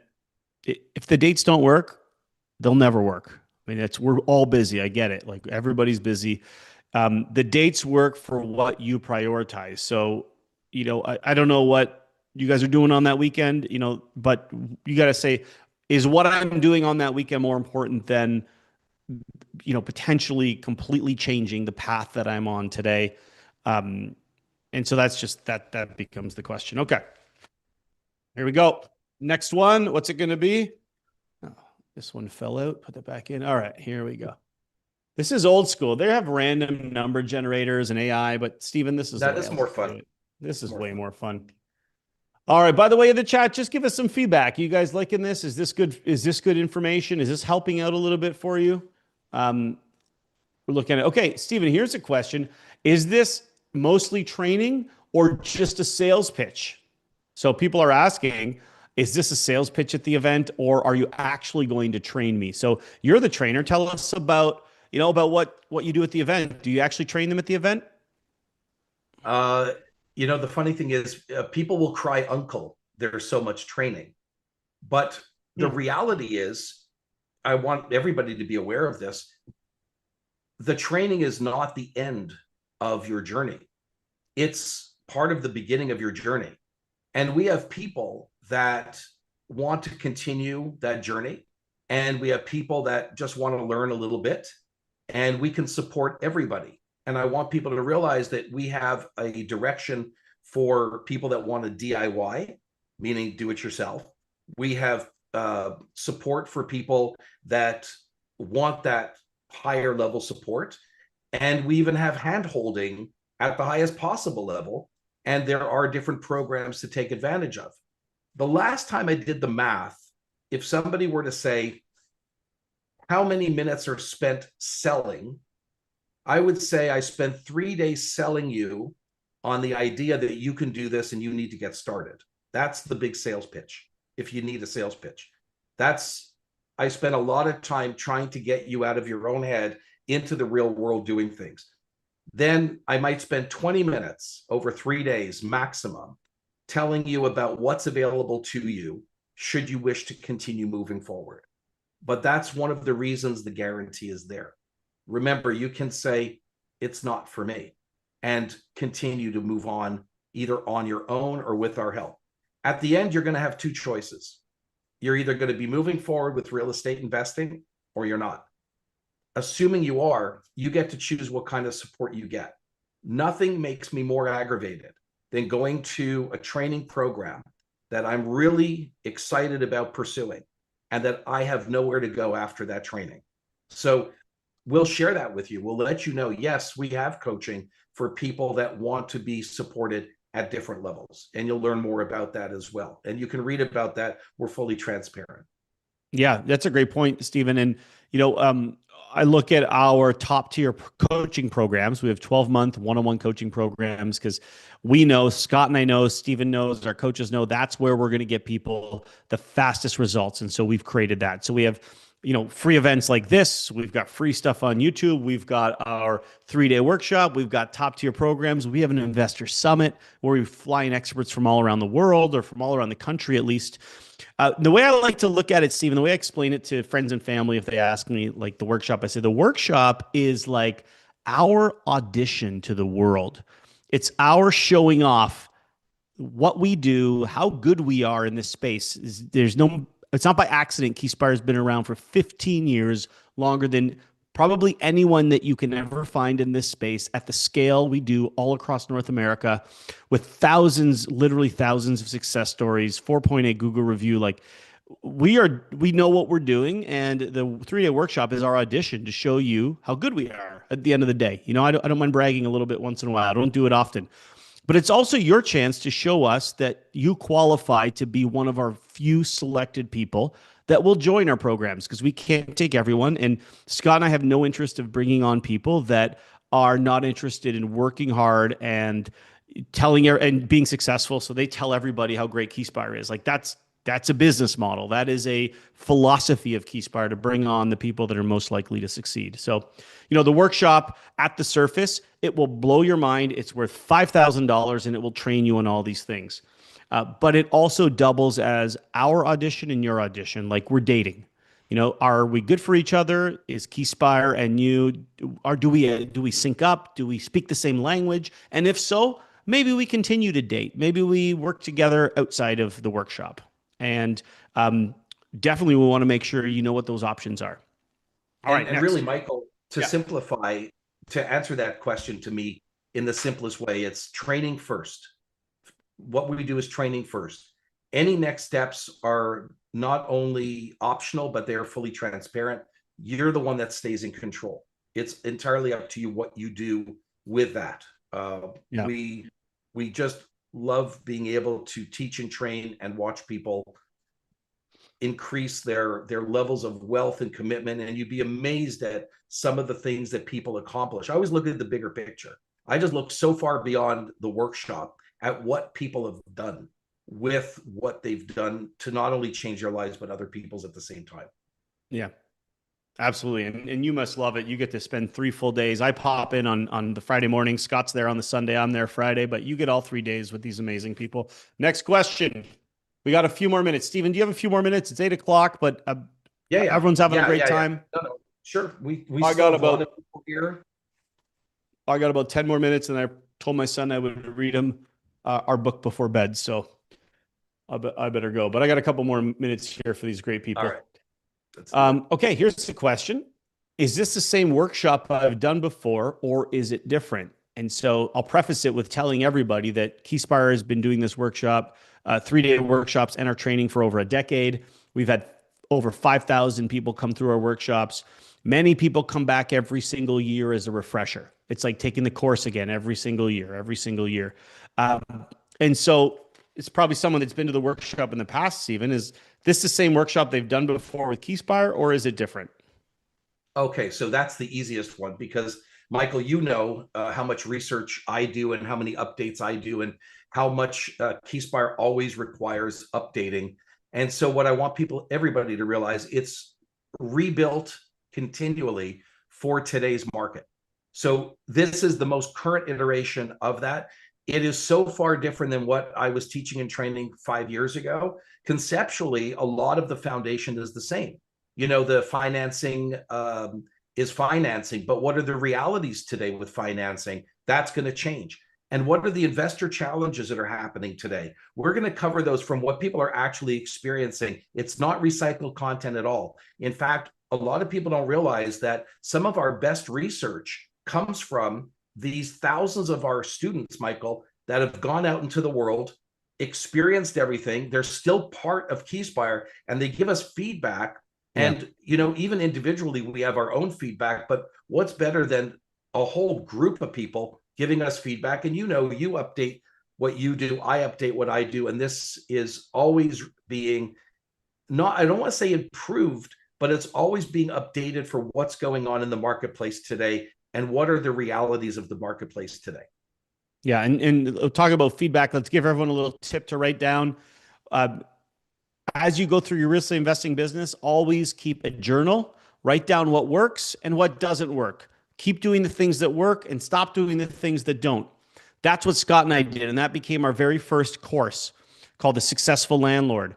If the dates don't work, they'll never work. I mean, we're all busy. I get it. Like, everybody's busy. The dates work for what you prioritize. So, I don't know what you guys are doing on that weekend, but you got to say, is what I'm doing on that weekend more important than, potentially completely changing the path that I'm on today? Um, and so that's just that becomes the question. Okay, here we go. Next one. What's it going to be? Oh, this one fell out. Put that back in. All right, here we go. This is old school. They have random number generators and AI, but Steven, this is the That way is I more like to fun. do it. This is More way fun. more fun. All right. By the way, in the chat, just give us some feedback. You guys liking this? Is this good? Is this good information? Is this helping out a little bit for you? Um, we're looking at, okay, Steven, here's a question. Is this mostly training or just a sales pitch? So people are asking, is this a sales pitch at the event, or are you actually going to train me? So you're the trainer. Tell us about, about what you do at the event. Do you actually train them at the event? Uh, the funny thing is, people will cry uncle. There's so much training, but the Hmm. reality is, I want everybody to be aware of this. The training is not the end of your journey. It's part of the beginning of your journey. And we have people that want to continue that journey. And we have people that just want to learn a little bit. And we can support everybody. And I want people to realize that we have a direction for people that want to DIY, meaning do it yourself. We have support for people that want that higher level support. And we even have hand holding at the highest possible level. and there are different programs to take advantage of. The last time I did the math, if somebody were to say, how many minutes are spent selling? I would say I spent 3 days selling you on the idea that you can do this and you need to get started. That's the big sales pitch. If you need a sales pitch, I spent a lot of time trying to get you out of your own head into the real world doing things. Then I might spend 20 minutes over 3 days maximum telling you about what's available to you should you wish to continue moving forward. But that's one of the reasons the guarantee is there. Remember, you can say, it's not for me, and continue to move on either on your own or with our help. At the end, you're going to have two choices. You're either going to be moving forward with real estate investing or you're not. Assuming you are, you get to choose what kind of support you get. Nothing makes me more aggravated than going to a training program that I'm really excited about pursuing and that I have nowhere to go after that training. So we'll share that with you. We'll let you know, yes, we have coaching for people that want to be supported at different levels. And you'll learn more about that as well. And you can read about that. We're fully transparent. Yeah, that's a great point, Stephen. And, I look at our top tier coaching programs. We have 12-month one-on-one coaching programs because we know, Scott and I know, Stephen knows, our coaches know that's where we're going to get people the fastest results. And so we've created that. So we have, free events like this. We've got free stuff on YouTube. We've got our 3-day workshop. We've got top tier programs. We have an investor summit where we fly in experts from all around the world, or from all around the country at least. The way I like to look at it, Stephen, the way I explain it to friends and family, if they ask me, like the workshop, I say the workshop is like our audition to the world. It's our showing off what we do, how good we are in this space. It's not by accident. Keyspire has been around for 15 years, longer than probably anyone that you can ever find in this space at the scale we do all across North America, with thousands, literally thousands of success stories, 4.8 Google review. Like we know what we're doing. And the 3-day workshop is our audition to show you how good we are at the end of the day. I don't mind bragging a little bit once in a while. I don't do it often. But it's also your chance to show us that you qualify to be one of our few selected people that will join our programs, because we can't take everyone. And Scott and I have no interest of bringing on people that are not interested in working hard and and being successful. So they tell everybody how great Keyspire is. Like that's a business model. That is a philosophy of Keyspire, to bring on the people that are most likely to succeed. So, the workshop at the surface, it will blow your mind. It's worth $5,000 and it will train you on all these things. But it also doubles as our audition and your audition. Like we're dating. Are we good for each other? Is Keyspire and you, do we sync up? Do we speak the same language? And if so, maybe we continue to date. Maybe we work together outside of the workshop. And definitely we want to make sure you know what those options are. All right. And really, Michael, to simplify, to answer that question to me in the simplest way, it's training first. What we do is training first. Any next steps are not only optional, but they are fully transparent. You're the one that stays in control. It's entirely up to you what you do with that. We just love being able to teach and train and watch people increase their levels of wealth and commitment. And you'd be amazed at some of the things that people accomplish. I always look at the bigger picture. I just look so far beyond the workshop at what people have done with what they've done to not only change their lives, but other people's at the same time. Yeah, absolutely. And you must love it. You get to spend 3 full days. I pop in on the Friday morning. Scott's there on the Sunday. I'm there Friday, but you get all 3 days with these amazing people. Next question. We got a few more minutes. Stephen, do you have a few more minutes? It's 8:00, but everyone's having a great time. No, sure. We I got about here. I got about 10 more minutes, and I told my son I would read him our book before bed. So I better go. But I got a couple more minutes here for these great people. All right. Okay, here's the question. Is this the same workshop I've done before, or is it different? And so I'll preface it with telling everybody that Keyspire has been doing this workshop, 3-day workshops, and our training for over a decade. We've had over 5,000 people come through our workshops. Many people come back every single year as a refresher. It's like taking the course again every single year, every single year. Um, and so it's probably someone that's been to the workshop in the past, Stephen. Is this the same workshop they've done before with Keyspire, or is it different? Okay, so that's the easiest one because Michael, you know how much research I do and how many updates I do and how much Keyspire always requires updating. And so what I want everybody to realize, it's rebuilt continually for today's market. So this is the most current iteration of that. It is so far different than what I was teaching and training 5 years ago. Conceptually, a lot of the foundation is the same. You know, the financing is financing, but what are the realities today with financing? That's going to change. And what are the investor challenges that are happening today? We're going to cover those from what people are actually experiencing. It's not recycled content at all. In fact, a lot of people don't realize that some of our best research comes from these thousands of our students, Michael, that have gone out into the world, experienced everything. They're still part of Keyspire, and they give us feedback. Yeah. And, you know, even individually, we have our own feedback, but what's better than a whole group of people giving us feedback? And, you know, you update what you do, I update what I do. And this is always being I don't want to say improved, but it's always being updated for what's going on in the marketplace today and what are the realities of the marketplace today. Yeah. And talk about feedback. Let's give everyone a little tip to write down. Uh, as you go through your real estate investing business, always keep a journal, write down what works and what doesn't work. Keep doing the things that work and stop doing the things that don't. That's what Scott and I did. And that became our very first course called The Successful Landlord.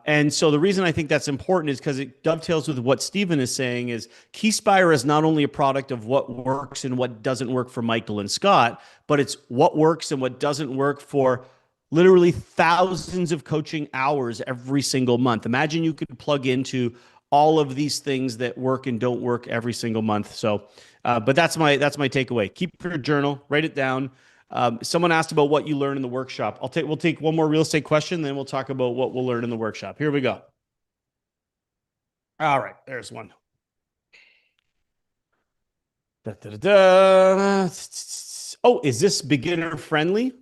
And so the reason I think that's important is because it dovetails with what Stephen is saying is Keyspire is not only a product of what works and what doesn't work for Michael and Scott, but it's what works and what doesn't work for literally thousands of coaching hours every single month. Imagine you could plug into all of these things that work and don't work every single month. So, but that's my takeaway. Keep your journal, write it down. Someone asked about what you learned in the workshop. We'll take one more real estate question, then we'll talk about what we'll learn in the workshop. Here we go. All right, there's one. Da, da, da, da. Oh, is this beginner friendly?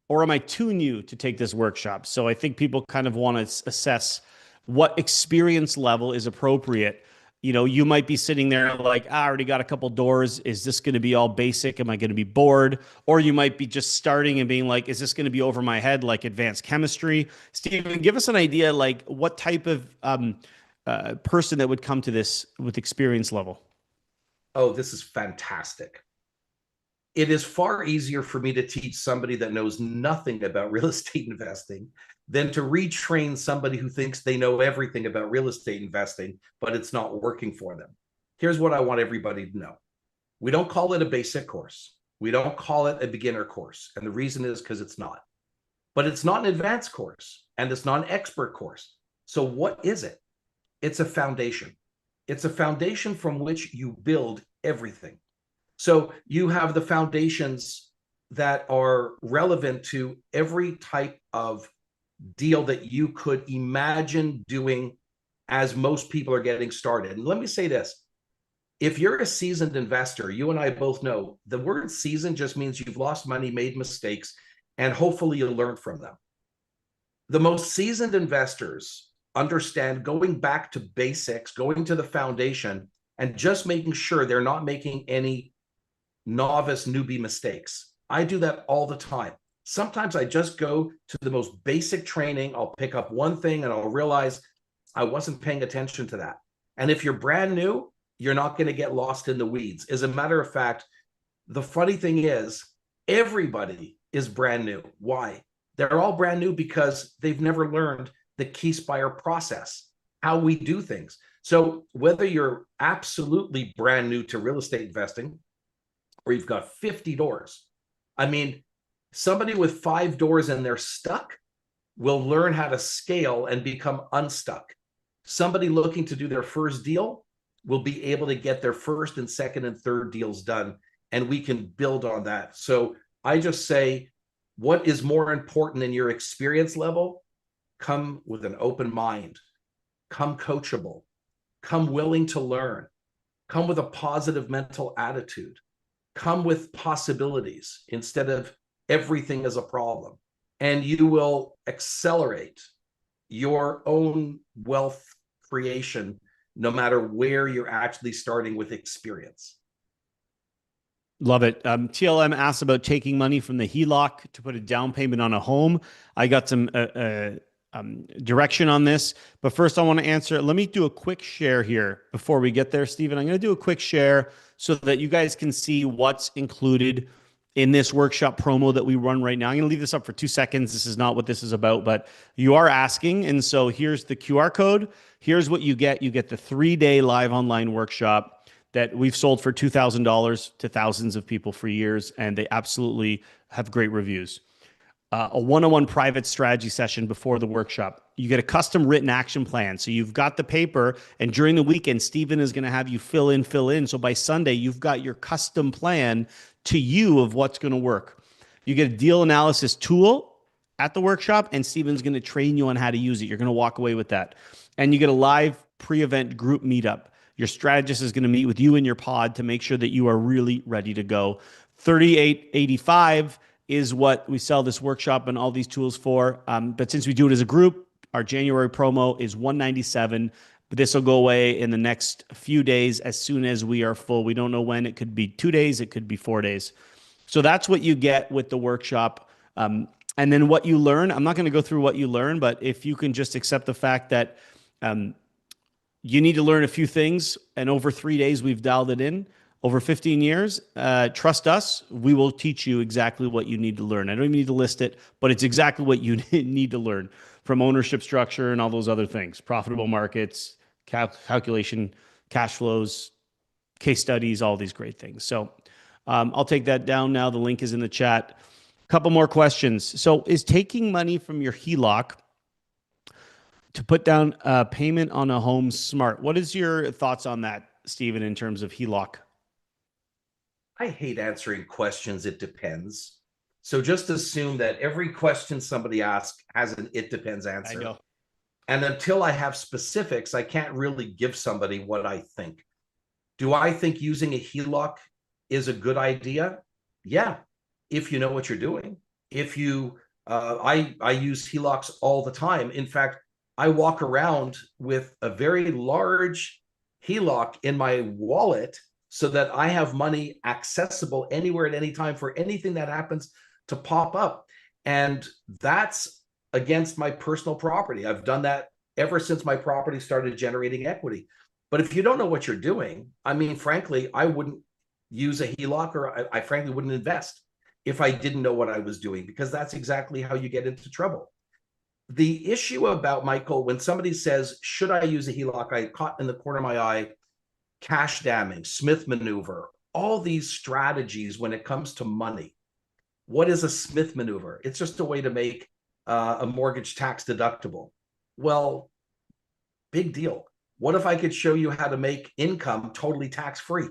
Or am I too new to take this workshop? So I think people kind of want to assess what experience level is appropriate. You know, you might be sitting there like, I already got a couple doors. Is this going to be all basic? Am I going to be bored? Or you might be just starting and being like, is this going to be over my head, like advanced chemistry? Stephen, give us an idea, like what type of person that would come to this with experience level. Oh, this is fantastic. It is far easier for me to teach somebody that knows nothing about real estate investing than to retrain somebody who thinks they know everything about real estate investing, but it's not working for them. Here's what I want everybody to know. We don't call it a basic course. We don't call it a beginner course. And the reason is because it's not. But it's not an advanced course and it's not an expert course. So what is it? It's a foundation. It's a foundation from which you build everything. So you have the foundations that are relevant to every type of deal that you could imagine doing as most people are getting started. And let me say this. If you're a seasoned investor, you and I both know the word seasoned just means you've lost money, made mistakes, and hopefully you learn from them. The most seasoned investors understand going back to basics, going to the foundation, and just making sure they're not making any novice newbie mistakes. I do that all the time. Sometimes I just go to the most basic training. I'll pick up one thing and I'll realize I wasn't paying attention to that. And if you're brand new, you're not going to get lost in the weeds. As a matter of fact, the funny thing is everybody is brand new. Why? They're all brand new because they've never learned the Keyspire process, how we do things. So whether you're absolutely brand new to real estate investing, or you've got 50 doors. I mean, somebody with 5 doors and they're stuck will learn how to scale and become unstuck. Somebody looking to do their first deal will be able to get their first and second and third deals done, and we can build on that. So I just say, what is more important in your experience level? Come with an open mind, come coachable, come willing to learn, come with a positive mental attitude. come with possibilities instead of everything as a problem. And you will accelerate your own wealth creation no matter where you're actually starting with experience. Love it. TLM asked about taking money from the HELOC to put a down payment on a home. I got some direction on this, but first I want to answer. Let me do a quick share here before we get there, Stephen. I'm going to do a quick share so that you guys can see what's included in this workshop promo that we run right now. I'm going to leave this up for 2 seconds. This is not what this is about, but you are asking. And so here's the QR code. Here's what you get. You get the 3-day live online workshop that we've sold for $2,000 to thousands of people for years, and they absolutely have great reviews. A one-on-one private strategy session before the workshop. You get a custom written action plan. So you've got the paper, and during the weekend, Stephen is going to have you fill in. So by Sunday, you've got your custom plan to you of what's going to work. You get a deal analysis tool at the workshop, and Stephen's going to train you on how to use it. You're going to walk away with that. And you get a live pre-event group meetup. Your strategist is going to meet with you in your pod to make sure that you are really ready to go. $38.85 is what we sell this workshop and all these tools for. But since we do it as a group, our January promo is $197. But this will go away in the next few days as soon as we are full. We don't know when. It could be 2 days. It could be 4 days. So that's what you get with the workshop. And then what you learn, I'm not going to go through what you learn, but if you can just accept the fact that you need to learn a few things, and over 3 days, we've dialed it in. Over 15 years, trust us, we will teach you exactly what you need to learn. I don't even need to list it, but it's exactly what you need to learn from ownership structure and all those other things, profitable markets, calculation, cash flows, case studies, all these great things. So I'll take that down now. The link is in the chat. A couple more questions. So is taking money from your HELOC to put down a payment on a home smart? What is your thoughts on that, Stephen, in terms of HELOC? I hate answering questions. It depends. So just assume that every question somebody asks has an it depends answer. I know. And until I have specifics, I can't really give somebody what I think. Do I think using a HELOC is a good idea? Yeah, if you know what you're doing. If you, I use HELOCs all the time. In fact, I walk around with a very large HELOC in my wallet so that I have money accessible anywhere at any time for anything that happens to pop up. And that's against my personal property. I've done that ever since my property started generating equity. But if you don't know what you're doing, I mean, frankly, I wouldn't use a HELOC, or I frankly wouldn't invest if I didn't know what I was doing, because that's exactly how you get into trouble. The issue about, Michael, when somebody says, should I use a HELOC? I caught in the corner of my eye, cash damming, Smith maneuver, all these strategies when it comes to money. What is a Smith maneuver? It's just a way to make a mortgage tax deductible. Well, big deal. What if I could show you how to make income totally tax-free?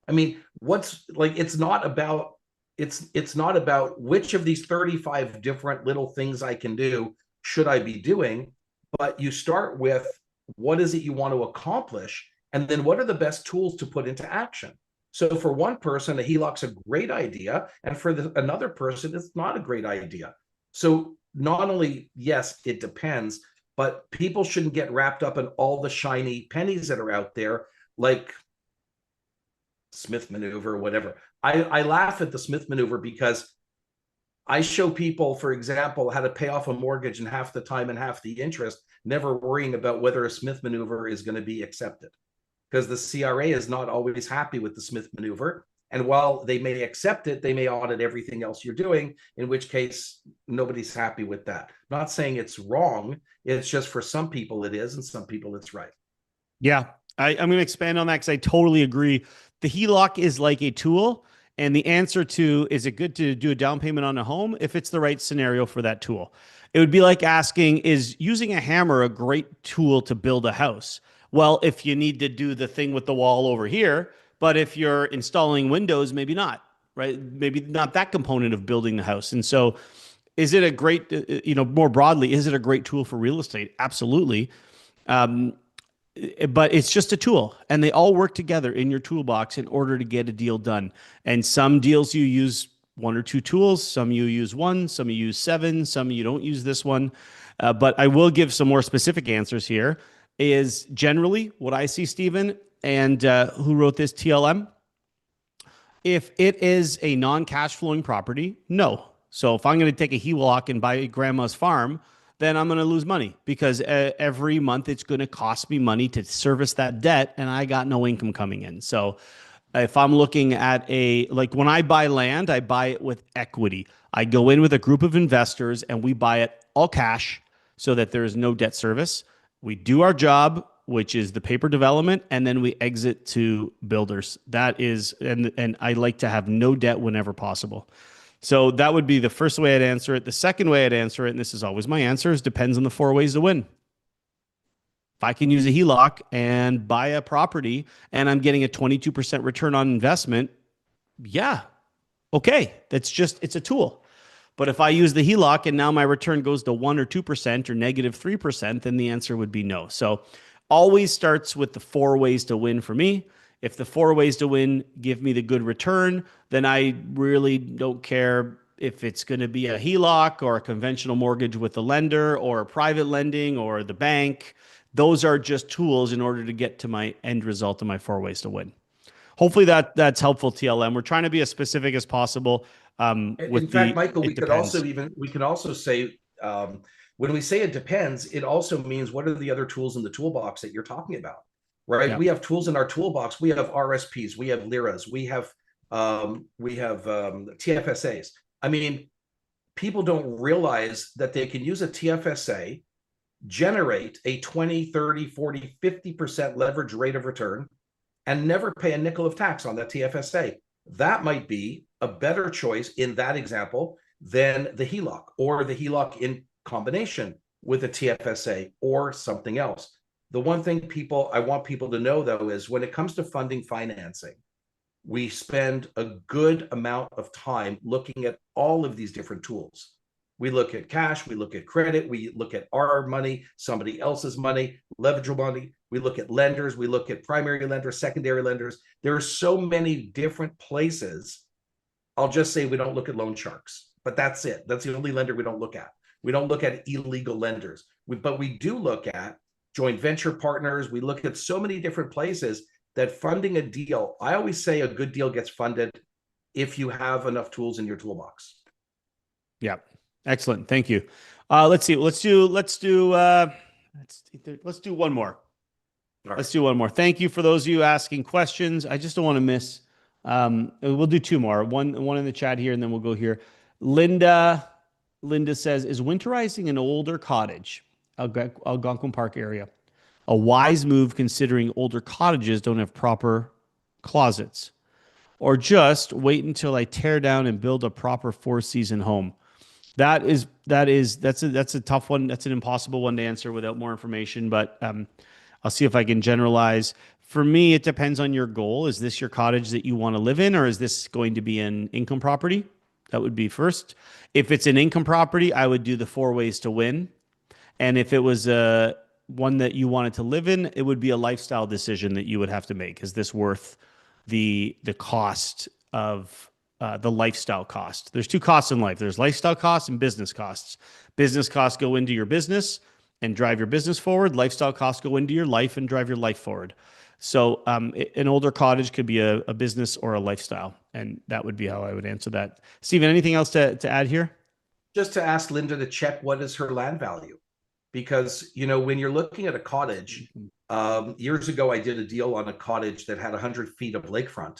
I mean, what's like, it's not about which of these 35 different little things I can do should I be doing, but you start with what is it you want to accomplish, and then what are the best tools to put into action. So for one person, a HELOC's a great idea, and for another person, it's not a great idea. So not only, yes, it depends, but people shouldn't get wrapped up in all the shiny pennies that are out there, like Smith maneuver, whatever. I laugh at the Smith maneuver because I show people, for example, how to pay off a mortgage in half the time and half the interest, never worrying about whether a Smith maneuver is going to be accepted, because the CRA is not always happy with the Smith maneuver. And while they may accept it, they may audit everything else you're doing, in which case nobody's happy with that. I'm not saying it's wrong. It's just for some people it is, and some people it's right. Yeah, I'm going to expand on that because I totally agree. The HELOC is like a tool. And the answer to, is it good to do a down payment on a home if it's the right scenario for that tool? It would be like asking, is using a hammer a great tool to build a house? Well, if you need to do the thing with the wall over here, but if you're installing windows, maybe not, right? Maybe not that component of building the house. And so is it a great, more broadly, is it a great tool for real estate? Absolutely. but it's just a tool, and they all work together in your toolbox in order to get a deal done. And some deals you use one or two tools, some you use one, some you use seven, some you don't use this one. But I will give some more specific answers here. Is generally what I see, Stephen, and who wrote this TLM. If it is a non-cash flowing property, no. So if I'm going to take a HELOC and buy grandma's farm, then I'm going to lose money because every month it's going to cost me money to service that debt, and I got no income coming in. So if I'm looking at like when I buy land, I buy it with equity. I go in with a group of investors and we buy it all cash so that there is no debt service. We do our job, which is the paper development, and then we exit to builders. That is, and I like to have no debt whenever possible. So that would be the first way I'd answer it. The second way I'd answer it, and this is always my answer, is depends on the four ways to win. If I can use a HELOC and buy a property and I'm getting a 22% return on investment, yeah, okay. It's a tool. But if I use the HELOC and now my return goes to 1 or 2% or negative 3%, then the answer would be no. So always starts with the four ways to win for me. If the four ways to win give me the good return, then I really don't care if it's going to be a HELOC or a conventional mortgage with the lender or a private lending or the bank. Those are just tools in order to get to my end result of my four ways to win. Hopefully that's helpful, TLM. We're trying to be as specific as possible. In fact, Michael, It depends. we could also say when we say it depends, it also means what are the other tools in the toolbox that you're talking about, right? Yeah. We have tools in our toolbox. We have RSPs, we have liras, we have TFSAs. I mean, people don't realize that they can use a TFSA, generate a 20, 30, 40, 50% leverage rate of return, and never pay a nickel of tax on that TFSA. That might be a better choice in that example than the HELOC or the HELOC in combination with a TFSA or something else. The one thing I want people to know, though, is when it comes to funding financing, we spend a good amount of time looking at all of these different tools. We look at cash, we look at credit, we look at our money, somebody else's money, leverageable money. We look at lenders, we look at primary lenders, secondary lenders. There are so many different places. I'll just say we don't look at loan sharks, but that's it. That's the only lender we don't look at. We don't look at illegal lenders, but we do look at joint venture partners. We look at so many different places that funding a deal, I always say a good deal gets funded if you have enough tools in your toolbox. Yeah. Excellent. Thank you. Let's see. Let's do one more. All Let's right. do one more. Thank you for those of you asking questions. I just don't want to miss. We'll do two more. One in the chat here, and then we'll go here. Linda says, "Is winterizing an older cottage, Algonquin Park area, a wise move considering older cottages don't have proper closets, or just wait until I tear down and build a proper four-season home?" That's a tough one. That's an impossible one to answer without more information, but I'll see if I can generalize. For me, it depends on your goal. Is this your cottage that you want to live in, or is this going to be an income property? That would be first. If it's an income property, I would do the four ways to win. And if it was one that you wanted to live in, it would be a lifestyle decision that you would have to make. Is this worth the cost of the lifestyle cost? There's two costs in life. There's lifestyle costs and business costs. Business costs go into your business and drive your business forward. Lifestyle costs go into your life and drive your life forward. So an older cottage could be a business or a lifestyle. And that would be how I would answer that. Stephen, anything else to add here? Just to ask Linda to check what is her land value. Because, when you're looking at a cottage, years ago, I did a deal on a cottage that had 100 feet of lakefront.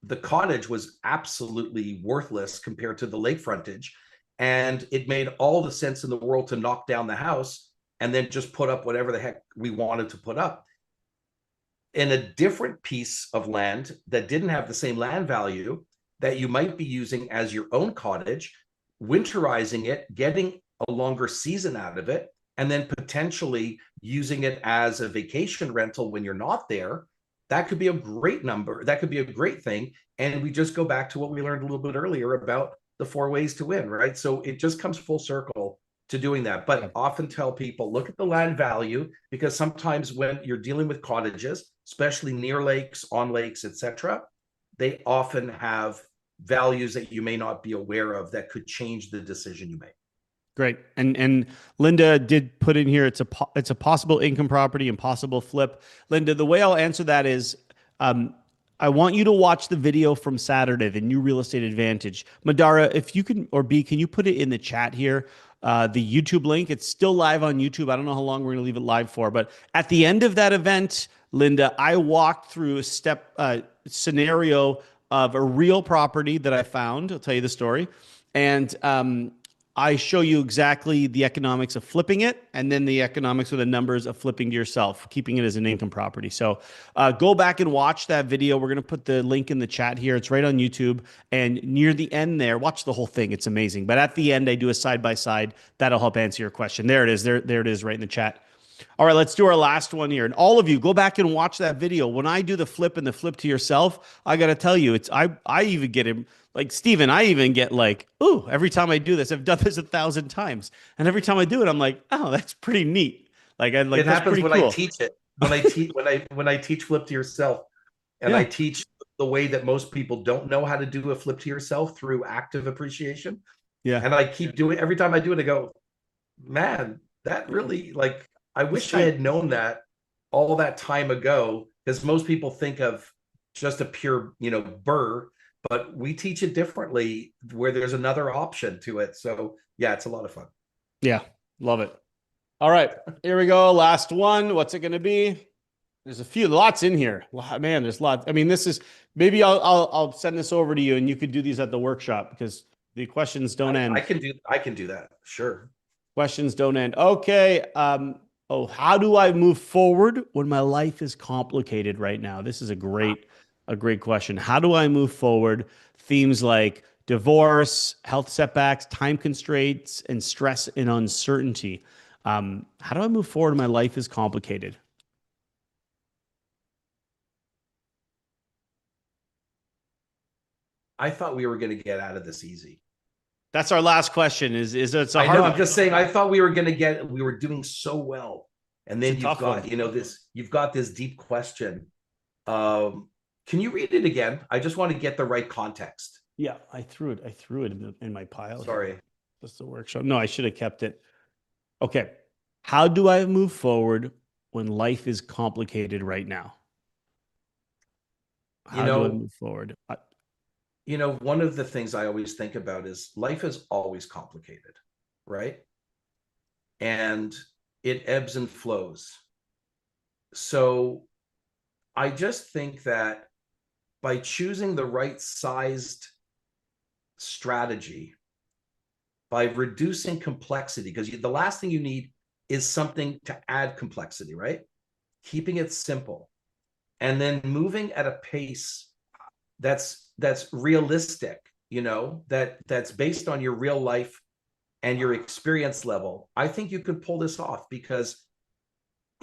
The cottage was absolutely worthless compared to the lake frontage. And it made all the sense in the world to knock down the house and then just put up whatever the heck we wanted to put up. In a different piece of land that didn't have the same land value that you might be using as your own cottage, winterizing it, getting a longer season out of it, and then potentially using it as a vacation rental when you're not there, that could be a great number. That could be a great thing. And we just go back to what we learned a little bit earlier about the four ways to win, right? So it just comes full circle to doing that. But often tell people, look at the land value, because sometimes when you're dealing with cottages, especially near lakes, on lakes, etc., they often have values that you may not be aware of that could change the decision you make. Great. And Linda did put in here, it's a possible income property and possible flip. Linda, the way I'll answer that is, I want you to watch the video from Saturday, the new real estate advantage. Madara, if you can, or B, can you put it in the chat here? The YouTube link, it's still live on YouTube. I don't know how long we're going to leave it live for, but at the end of that event, Linda, I walked through a scenario of a real property that I found. I'll tell you the story. And I show you exactly the economics of flipping it, and then the economics or the numbers of flipping to yourself, keeping it as an income property. So go back and watch that video. We're going to put the link in the chat here. It's right on YouTube. And near the end there, watch the whole thing. It's amazing. But at the end, I do a side-by-side. That'll help answer your question. There it is. There it is right in the chat. All right, let's do our last one here. And all of you, go back and watch that video. When I do the flip and the flip to yourself, I got to tell you, I even get him. Like, Steven, I even get like, ooh, every time I do this, I've done this 1,000 times. And every time I do it, I'm like, oh, that's pretty neat. Like, It that's happens pretty when cool. I teach it. When I teach flip to yourself, and I teach the way that most people don't know how to do a flip to yourself through active appreciation. Yeah. And I keep doing, every time I do it, I go, man, that really, like, I wish I had known that all that time ago, because most people think of just a pure, burr, but we teach it differently where there's another option to it. So yeah, it's a lot of fun. Yeah. Love it. All right, here we go. Last one. What's it going to be? There's lots in here. Man, there's lots. I mean, this is, maybe I'll send this over to you and you could do these at the workshop, because the questions don't end. I can do that. Sure. Questions don't end. Okay. How do I move forward when my life is complicated right now? This is a great question. How do I move forward? Themes like divorce, health setbacks, time constraints, and stress and uncertainty. How do I move forward when my life is complicated? I thought we were going to get out of this easy. That's our last question. It's a hard I know. one. I'm just saying. I thought we were doing so well, and then you've got this deep question. Can you read it again? I just want to get the right context. Yeah, I threw it in my pile. Sorry. Just the workshop. No, I should have kept it. Okay. How do I move forward when life is complicated right now? How do I move forward? One of the things I always think about is life is always complicated, right? And it ebbs and flows. So I just think that by choosing the right sized strategy, by reducing complexity, because the last thing you need is something to add complexity, right? Keeping it simple, and then moving at a pace that's realistic, that's based on your real life and your experience level. I think you could pull this off, because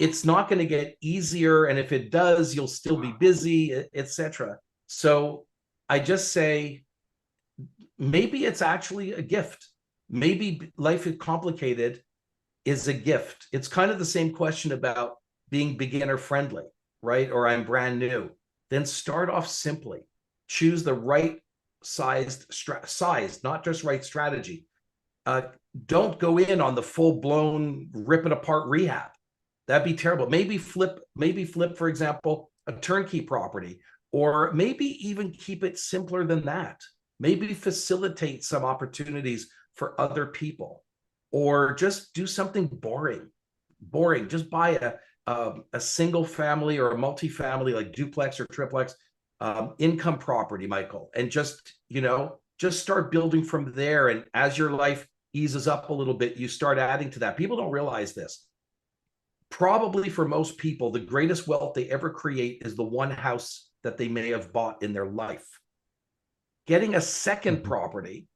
it's not going to get easier, and if it does, you'll still be busy, etc. So I just say, maybe it's actually a gift. Maybe life is complicated is a gift. It's kind of the same question about being beginner friendly, right? Or I'm brand new. Then start off simply. Choose the right size, not just right strategy. Don't go in on the full blown rip it apart rehab. That'd be terrible. Maybe flip, for example, a turnkey property, or maybe even keep it simpler than that. Maybe facilitate some opportunities for other people, or just do something boring. Just buy a single family or a multifamily, like duplex or triplex, income property, Michael, and just start building from there. And as your life eases up a little bit, you start adding to that. People don't realize this. Probably for most people, the greatest wealth they ever create is the one house that they may have bought in their life. Getting a second property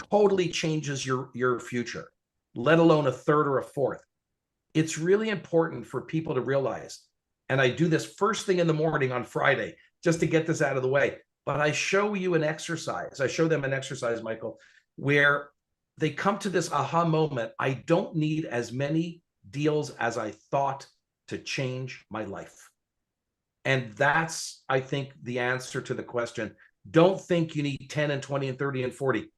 totally changes your future, let alone a third or a fourth. It's really important for people to realize, and I do this first thing in the morning on Friday, just to get this out of the way, but I show them an exercise, Michael, where they come to this aha moment. I don't need as many deals as I thought to change my life. And that's, I think, the answer to the question. Don't think you need 10 and 20 and 30 and 40.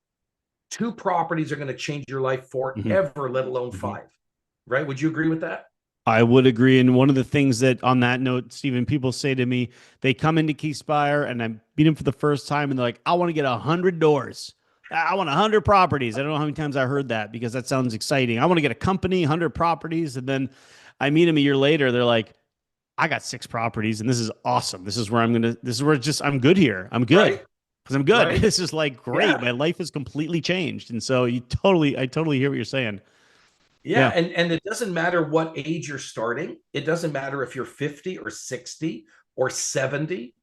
Two properties are going to change your life Mhm. forever, let alone Mhm. five. Right? Would you agree with that? I would agree. And one of the things that on that note, Stephen, people say to me, they come into Keyspire and I meet them for the first time and they're like, I want to get 100 doors. I want 100 properties. I don't know how many times I heard that because that sounds exciting. I want to get a company, 100 properties. And then I meet them a year later. They're like, I got 6 properties and this is awesome. This is where just, I'm good here. I'm good Right? because I'm good. Right? This is like great. Yeah. My life has completely changed. And so I totally hear what you're saying. Yeah, Yeah. and it doesn't matter what age you're starting. It doesn't matter if you're 50 or 60 or 70.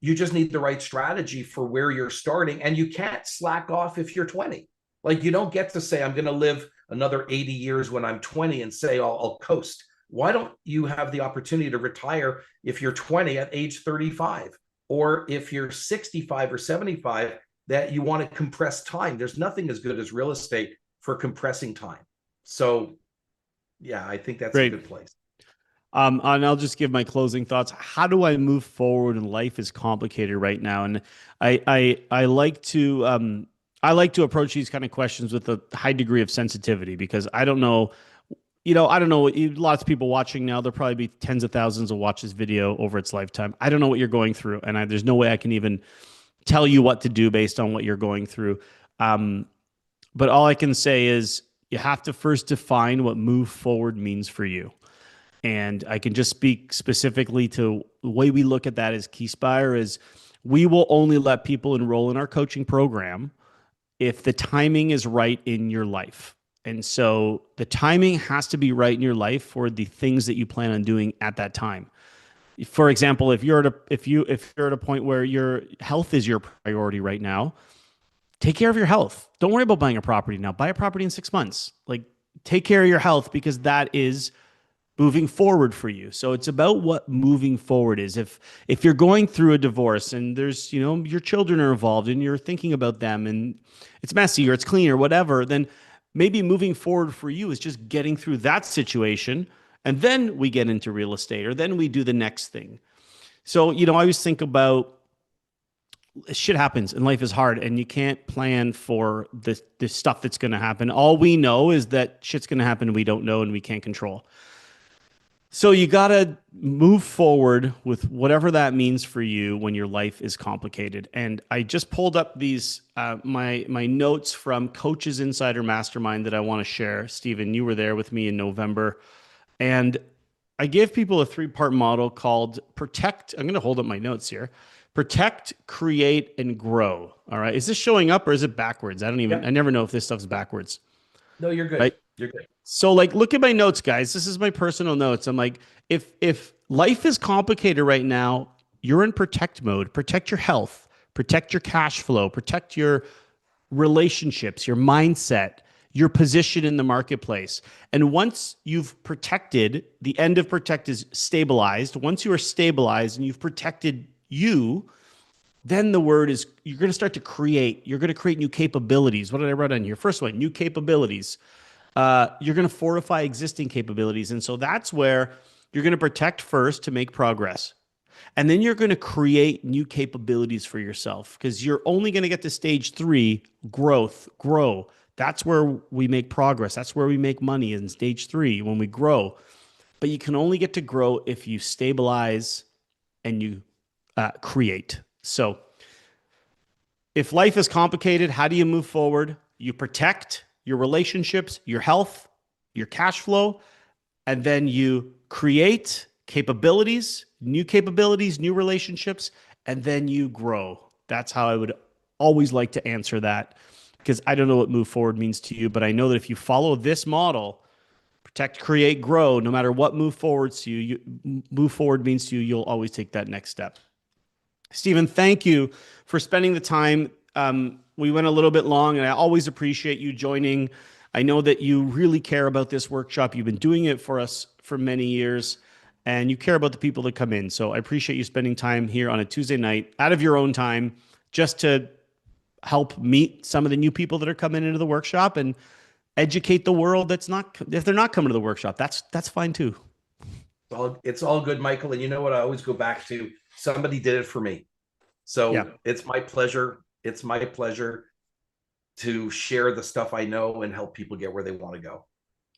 You just need the right strategy for where you're starting, and you can't slack off if you're 20. Like you don't get to say, I'm going to live another 80 years when I'm 20 and say, I'll coast. Why don't you have the opportunity to retire if you're 20 at age 35? Or if you're 65 or 75, that you want to compress time? There's nothing as good as real estate for compressing time. So, yeah, I think that's a Great. good place. And I'll just give my closing thoughts. How do I move forward? And life is complicated right now, and I I like to approach these kind of questions with a high degree of sensitivity because I don't know, I don't know. Lots of people watching now. There'll probably be tens of thousands will watch this video over its lifetime. I don't know what you're going through, and there's no way I can even tell you what to do based on what you're going through. Um, but all I can say is you have to first define what move forward means for you. And I can just speak specifically to the way we look at that as Keyspire is we will only let people enroll in our coaching program if the timing is right in your life. And so the timing has to be right in your life for the things that you plan on doing at that time. For example, if you're at a point where your health is your priority right now, take care of your health. Don't worry about buying a property now. Buy a property in 6 months. Like take care of your health because that is moving forward for you. So it's about what moving forward is. If you're going through a divorce and there's, your children are involved and you're thinking about them and it's messy or it's clean or whatever, then maybe moving forward for you is just getting through that situation and then we get into real estate or then we do the next thing. So, I always think about shit happens and life is hard and you can't plan for the stuff that's going to happen. All we know is that shit's going to happen and we don't know and we can't control. So you got to move forward with whatever that means for you when your life is complicated. And I just pulled up these my notes from Coaches Insider Mastermind that I want to share. Stephen, you were there with me in November, and I gave people a 3-part model called Protect. I'm going to hold up my notes here. Protect, create, and grow. All right. Is this showing up or is it backwards? I Yep. never know if this stuff's backwards. No, you're good. Right. You're good. So like look at my notes, guys. This is my personal notes. I'm like, if life is complicated right now, you're in protect mode. Protect your health, protect your cash flow, protect your relationships, your mindset, your position in the marketplace. And once you've protected, the end of protect is stabilized. Once you are stabilized and you've protected you, then the word is you're going to start to create. You're going to create new capabilities. What did I write on here? First one, new capabilities. You're going to fortify existing capabilities. And so that's where you're going to protect first to make progress. And then you're going to create new capabilities for yourself because you're only going to get to stage 3, growth, grow. That's where we make progress. That's where we make money in stage 3 when we grow. But you can only get to grow if you stabilize and you create. So if life is complicated, how do you move forward? You protect your relationships, your health, your cash flow, and then you create capabilities, new relationships, and then you grow. That's how I would always like to answer that because I don't know what move forward means to you, but I know that if you follow this model, protect, create, grow, no matter what move forward means to you, you'll always take that next step. Stephen, thank you for spending the time. We went a little bit long, and I always appreciate you joining. I know that you really care about this workshop. You've been doing it for us for many years, and you care about the people that come in. So I appreciate you spending time here on a Tuesday night out of your own time just to help meet some of the new people that are coming into the workshop and educate the world that's not, if they're not coming to the workshop, that's fine too. It's all good, Michael. And you know what? I always go back to somebody did it for me. Yeah. So it's my pleasure. It's my pleasure to share the stuff I know and help people get where they want to go.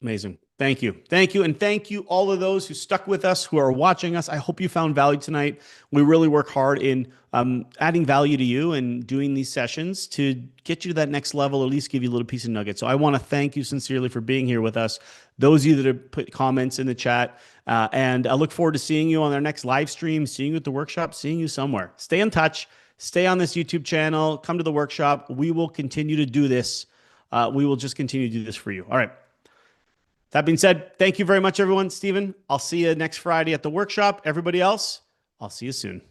Amazing. Thank you. Thank you. And thank you all of those who stuck with us, who are watching us. I hope you found value tonight. We really work hard in adding value to you and doing these sessions to get you to that next level, or at least give you a little piece of nugget. So I want to thank you sincerely for being here with us. Those of you that have put comments in the chat. And I look forward to seeing you on our next live stream, seeing you at the workshop, seeing you somewhere. Stay in touch. Stay on this YouTube channel. Come to the workshop. We will continue to do this. We will just continue to do this for you. All right. That being said, thank you very much, everyone. Stephen, I'll see you next Friday at the workshop. Everybody else, I'll see you soon.